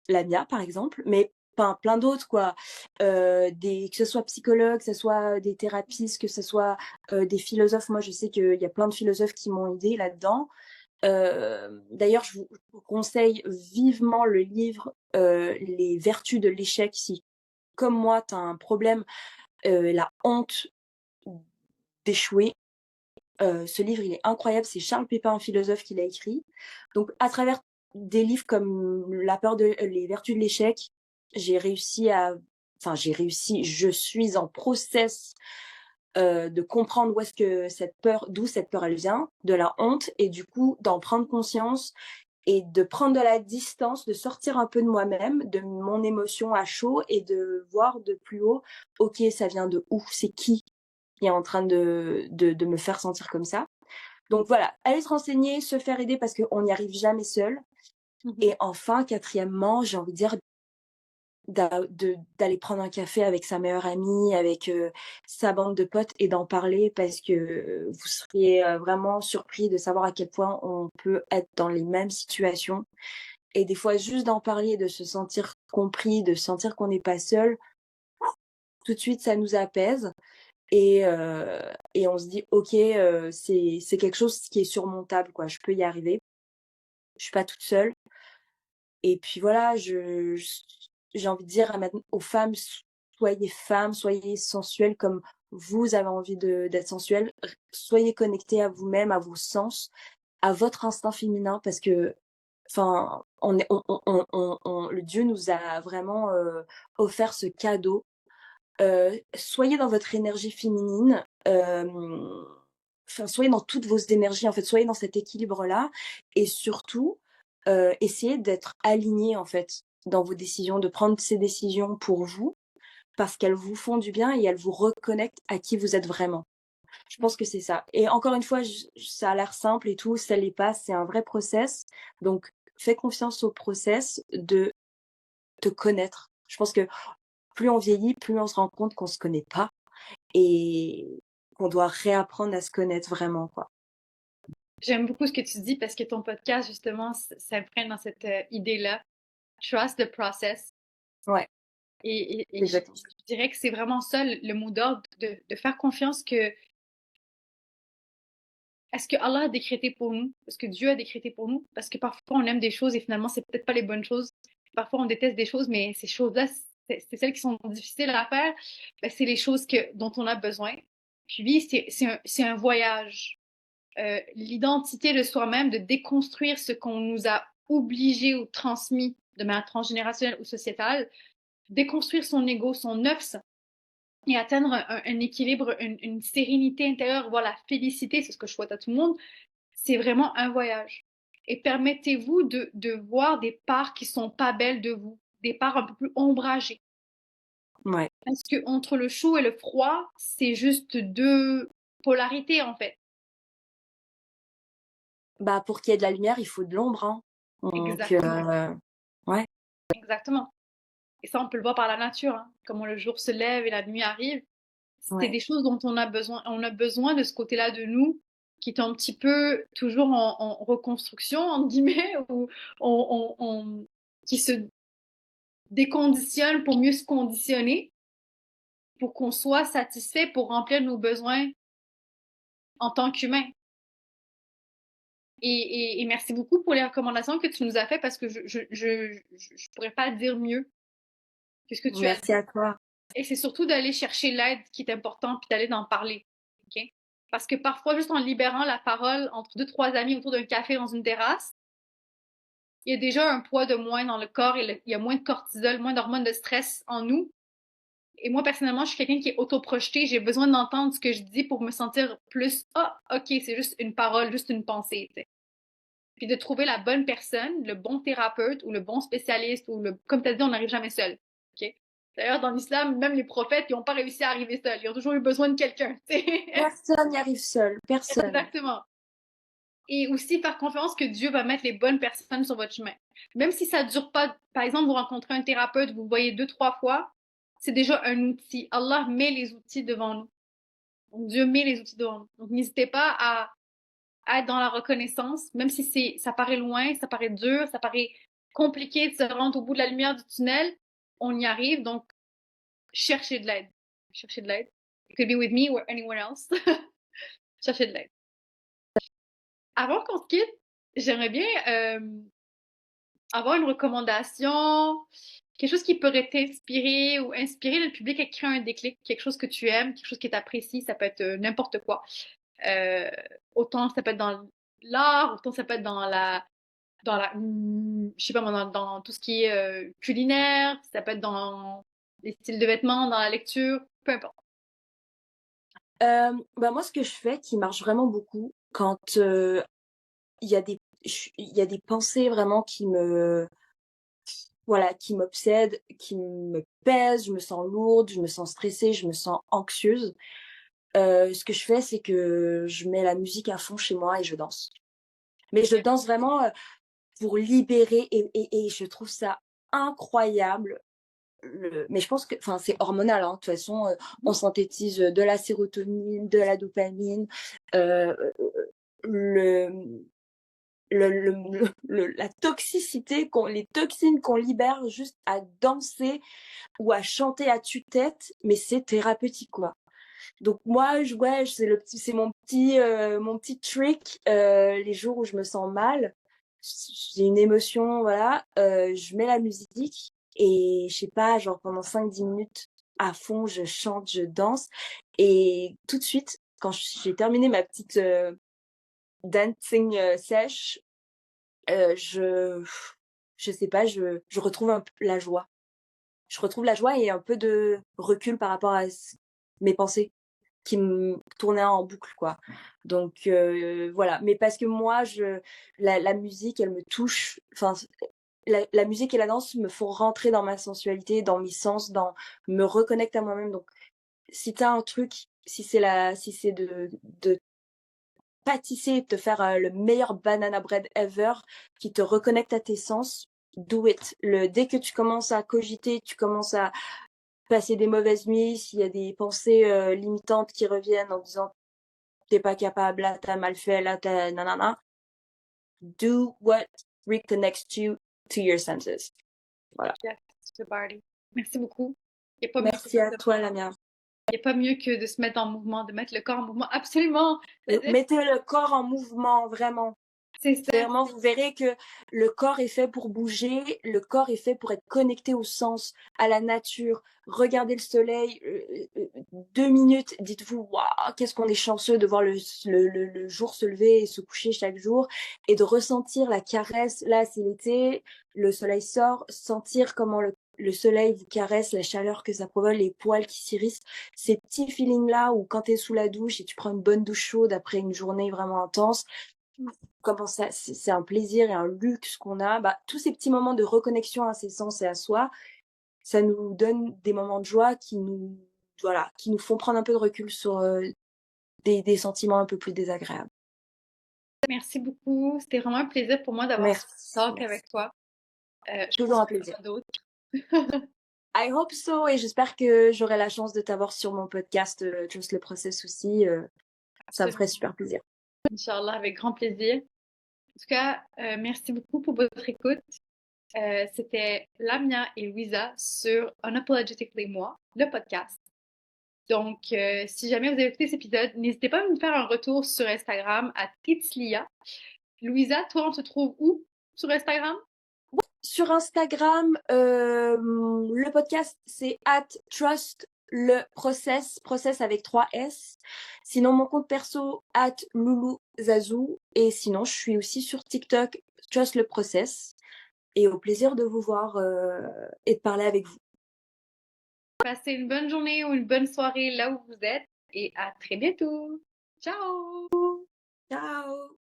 Lamia, par exemple, mais enfin plein d'autres quoi. Que ce soit psychologue, que ce soit des thérapistes, que ce soit, des philosophes. Moi, je sais qu'il y a plein de philosophes qui m'ont aidée là-dedans. D'ailleurs, je vous conseille vivement le livre, Les vertus de l'échec si, comme moi, tu as un problème, la honte d'échouer. Ce livre, il est incroyable, c'est Charles Pépin, un philosophe, qui l'a écrit. Donc à travers des livres comme La peur de Les vertus de l'échec, j'ai réussi à je suis en process, de comprendre d'où cette peur elle vient, de la honte et du coup d'en prendre conscience et de prendre de la distance, de sortir un peu de moi-même, de mon émotion à chaud et de voir de plus haut: «OK, ça vient de où? C'est qui est en train de me faire sentir comme ça?» Donc voilà, aller se renseigner, se faire aider parce qu'on n'y arrive jamais seul. Mhm. Et enfin, quatrièmement, j'ai envie de dire d'aller prendre un café avec sa meilleure amie, avec sa bande de potes et d'en parler parce que vous seriez vraiment surpris de savoir à quel point on peut être dans les mêmes situations. Et des fois, juste d'en parler, de se sentir compris, de sentir qu'on n'est pas seul, tout de suite, ça nous apaise. Et on se dit: «OK, c'est quelque chose qui est surmontable, quoi. Je peux y arriver. Je suis pas toute seule». Et puis voilà, j'ai envie de dire aux femmes, soyez sensuelles comme vous avez envie d'être sensuelles. Soyez connectées à vous-même, à vos sens, à votre instinct féminin parce que enfin, le Dieu nous a vraiment, offert ce cadeau. Soyez dans votre énergie féminine, enfin, soyez dans toutes vos énergies, en fait, soyez dans cet équilibre-là et surtout, essayez d'être alignés, en fait, dans vos décisions, de prendre ces décisions pour vous, parce qu'elles vous font du bien et elles vous reconnectent à qui vous êtes vraiment. Je pense que c'est ça. Et encore une fois, ça a l'air simple et tout, ça l'est pas, c'est un vrai process. Donc, fais confiance au process de te connaître. Je pense que plus on vieillit, plus on se rend compte qu'on se connaît pas et qu'on doit réapprendre à se connaître vraiment, quoi. J'aime beaucoup ce que tu dis parce que ton podcast, justement, s'imprègne dans cette idée-là. Trust the process. Ouais, Et exactement. je dirais que c'est vraiment ça le mot d'ordre, de faire confiance que est-ce que Allah a décrété pour nous? Est-ce que Dieu a décrété pour nous? Parce que parfois on aime des choses et finalement c'est peut-être pas les bonnes choses. Parfois on déteste des choses, mais ces choses-là, c'est celles qui sont difficiles à faire. Ben, c'est les choses dont on a besoin. Puis c'est un voyage. L'identité de soi-même, de déconstruire ce qu'on nous a obligé ou transmis de manière transgénérationnelle ou sociétale, déconstruire son ego, son nefs, et atteindre un équilibre, une sérénité intérieure, voir la félicité, c'est ce que je souhaite à tout le monde, c'est vraiment un voyage. Et permettez-vous de voir des parts qui sont pas belles de vous, des parts un peu plus ombragées. Ouais. Parce que entre le chaud et le froid, c'est juste deux polarités en fait. Bah, pour qu'il y ait de la lumière, il faut de l'ombre, hein. Donc, Exactement, ouais, exactement. Et ça, on peut le voir par la nature, hein. Comment le jour se lève et la nuit arrive. C'est ouais, des choses dont on a besoin. On a besoin de ce côté-là de nous qui est un petit peu toujours en reconstruction, entre guillemets, ou qui se déconditionne pour mieux se conditionner, pour qu'on soit satisfait, pour remplir nos besoins en tant qu'humain. Et merci beaucoup pour les recommandations que tu nous as faites parce que je pourrais pas dire mieux que ce que tu as merci dit. à toi. Et c'est surtout d'aller chercher l'aide qui est important puis d'aller en parler. OK? Parce que parfois, juste en libérant la parole entre deux, trois amis autour d'un café dans une terrasse, il y a déjà un poids de moins dans le corps et il y a moins de cortisol, moins d'hormones de stress en nous. Et moi, personnellement, je suis quelqu'un qui est autoprojeté. J'ai besoin d'entendre ce que je dis pour me sentir plus, ah, ok, c'est juste une parole, juste une pensée. T'sais. Puis de trouver la bonne personne, le bon thérapeute ou le bon spécialiste ou comme tu as dit, on n'arrive jamais seul. Ok. D'ailleurs, dans l'islam, même les prophètes, ils n'ont pas réussi à arriver seuls. Ils ont toujours eu besoin de quelqu'un. Personne n'y arrive seul, personne. Exactement. Et aussi faire confiance que Dieu va mettre les bonnes personnes sur votre chemin. Même si ça ne dure pas, par exemple, vous rencontrez un thérapeute, vous voyez deux, trois fois, c'est déjà un outil. Allah met les outils devant nous. Donc, Dieu met les outils devant nous. Donc, n'hésitez pas à être dans la reconnaissance, même si ça paraît loin, ça paraît dur, ça paraît compliqué de se rendre au bout de la lumière du tunnel. On y arrive, donc cherchez de l'aide. Cherchez de l'aide. It could be with me or anyone else. Cherchez de l'aide. Avant qu'on se quitte, j'aimerais bien avoir une recommandation, quelque chose qui pourrait t'inspirer ou inspirer le public à créer un déclic, quelque chose que tu aimes, quelque chose que tu apprécies, ça peut être n'importe quoi. Euh, autant ça peut être dans l'art, autant ça peut être je sais pas moi, dans tout ce qui est culinaire, ça peut être dans les styles de vêtements, dans la lecture, peu importe. Bah, moi, ce que je fais qui marche vraiment beaucoup quand, il y a il y a des pensées vraiment qui voilà, qui m'obsèdent, qui me pèsent, je me sens lourde, je me sens stressée, je me sens anxieuse. Ce que je fais, c'est que je mets la musique à fond chez moi et je danse. Mais je Ok. danse vraiment, pour libérer et je trouve ça incroyable. Mais je pense que enfin, c'est hormonal, hein. De toute façon, on synthétise, de la sérotonine, de la dopamine, heu, le la toxicité les toxines qu'on libère juste à danser ou à chanter à tue-tête, mais c'est thérapeutique, quoi. Donc moi, ouais, c'est mon petit trick, les jours où je me sens mal, j'ai une émotion, voilà, je mets la musique et je sais pas, genre pendant 5 10 minutes à fond, je chante, je danse et tout de suite, quand j'ai terminé ma petite, dancing, sesh, je sais pas, je retrouve un p la joie. Je retrouve la joie et un peu de recul par rapport à mes pensées qui me tournaient en boucle, quoi. Donc voilà, mais parce que moi la musique, elle me touche, enfin la musique et la danse me font rentrer dans ma sensualité, dans mes sens, dans me reconnecte à moi-même. Donc si tu as un truc, si c'est de pâtisser, te faire, le meilleur banana bread ever qui te reconnecte à tes sens, do it. Dès que tu commences à cogiter, tu commences à passer des mauvaises nuits, s'il y a des pensées, limitantes qui reviennent en disant: «Tu pas capable, là, tu mal fait, là, tu nanana», do what reconnects you to your senses. Voilà. Yes, the party. Merci beaucoup. Il n'y a pas mieux que Merci ça à toi, Lamia. il y a pas mieux que de se mettre en mouvement, de mettre le corps en mouvement. Absolument! Mettez le corps en mouvement, vraiment. C'est ça. Vraiment, vous verrez que le corps est fait pour bouger, le corps est fait pour être connecté au sens, à la nature. Regardez le soleil, 2 minutes, dites-vous: «Waouh, qu'est-ce qu'on est chanceux de voir le jour se lever et se coucher chaque jour», et de ressentir la caresse. Là, c'est l'été, le soleil sort, sentir comment le soleil vous caresse, la chaleur que ça provoque, les poils qui s'irrissent. Ces petits feelings-là où quand tu es sous la douche et tu prends une bonne douche chaude après une journée vraiment intense, comment ça, c'est un plaisir et un luxe qu'on a. Bah, tous ces petits moments de reconnexion à ses sens et à soi, ça nous donne des moments de joie voilà, qui nous font prendre un peu de recul sur, des sentiments un peu plus désagréables. Merci beaucoup. C'était vraiment un plaisir pour moi d'avoir ce Merci, talk merci. avec toi. Je Toujours pense un qu'il y en plaisir. aura d'autres. I hope so, et j'espère que j'aurai la chance de t'avoir sur mon podcast, Trust le Process aussi, ça me ferait Absolument. super plaisir. Inch'Allah, avec grand plaisir. En tout cas, merci beaucoup pour votre écoute. C'était Lamia et Louisa sur Unapologetically Moi, le podcast. Donc, si jamais vous avez écouté cet épisode, n'hésitez pas à me faire un retour sur Instagram à Titslia. Louisa, toi, on te trouve où sur Instagram? Sur Instagram, le podcast, c'est @trust le process avec 3 S. Sinon, mon compte perso, @loulou_zazou, et sinon, je suis aussi sur TikTok, Trust le process, et au plaisir de vous voir, et de parler avec vous. Passez une bonne journée ou une bonne soirée là où vous êtes et à très bientôt. Ciao! Ciao!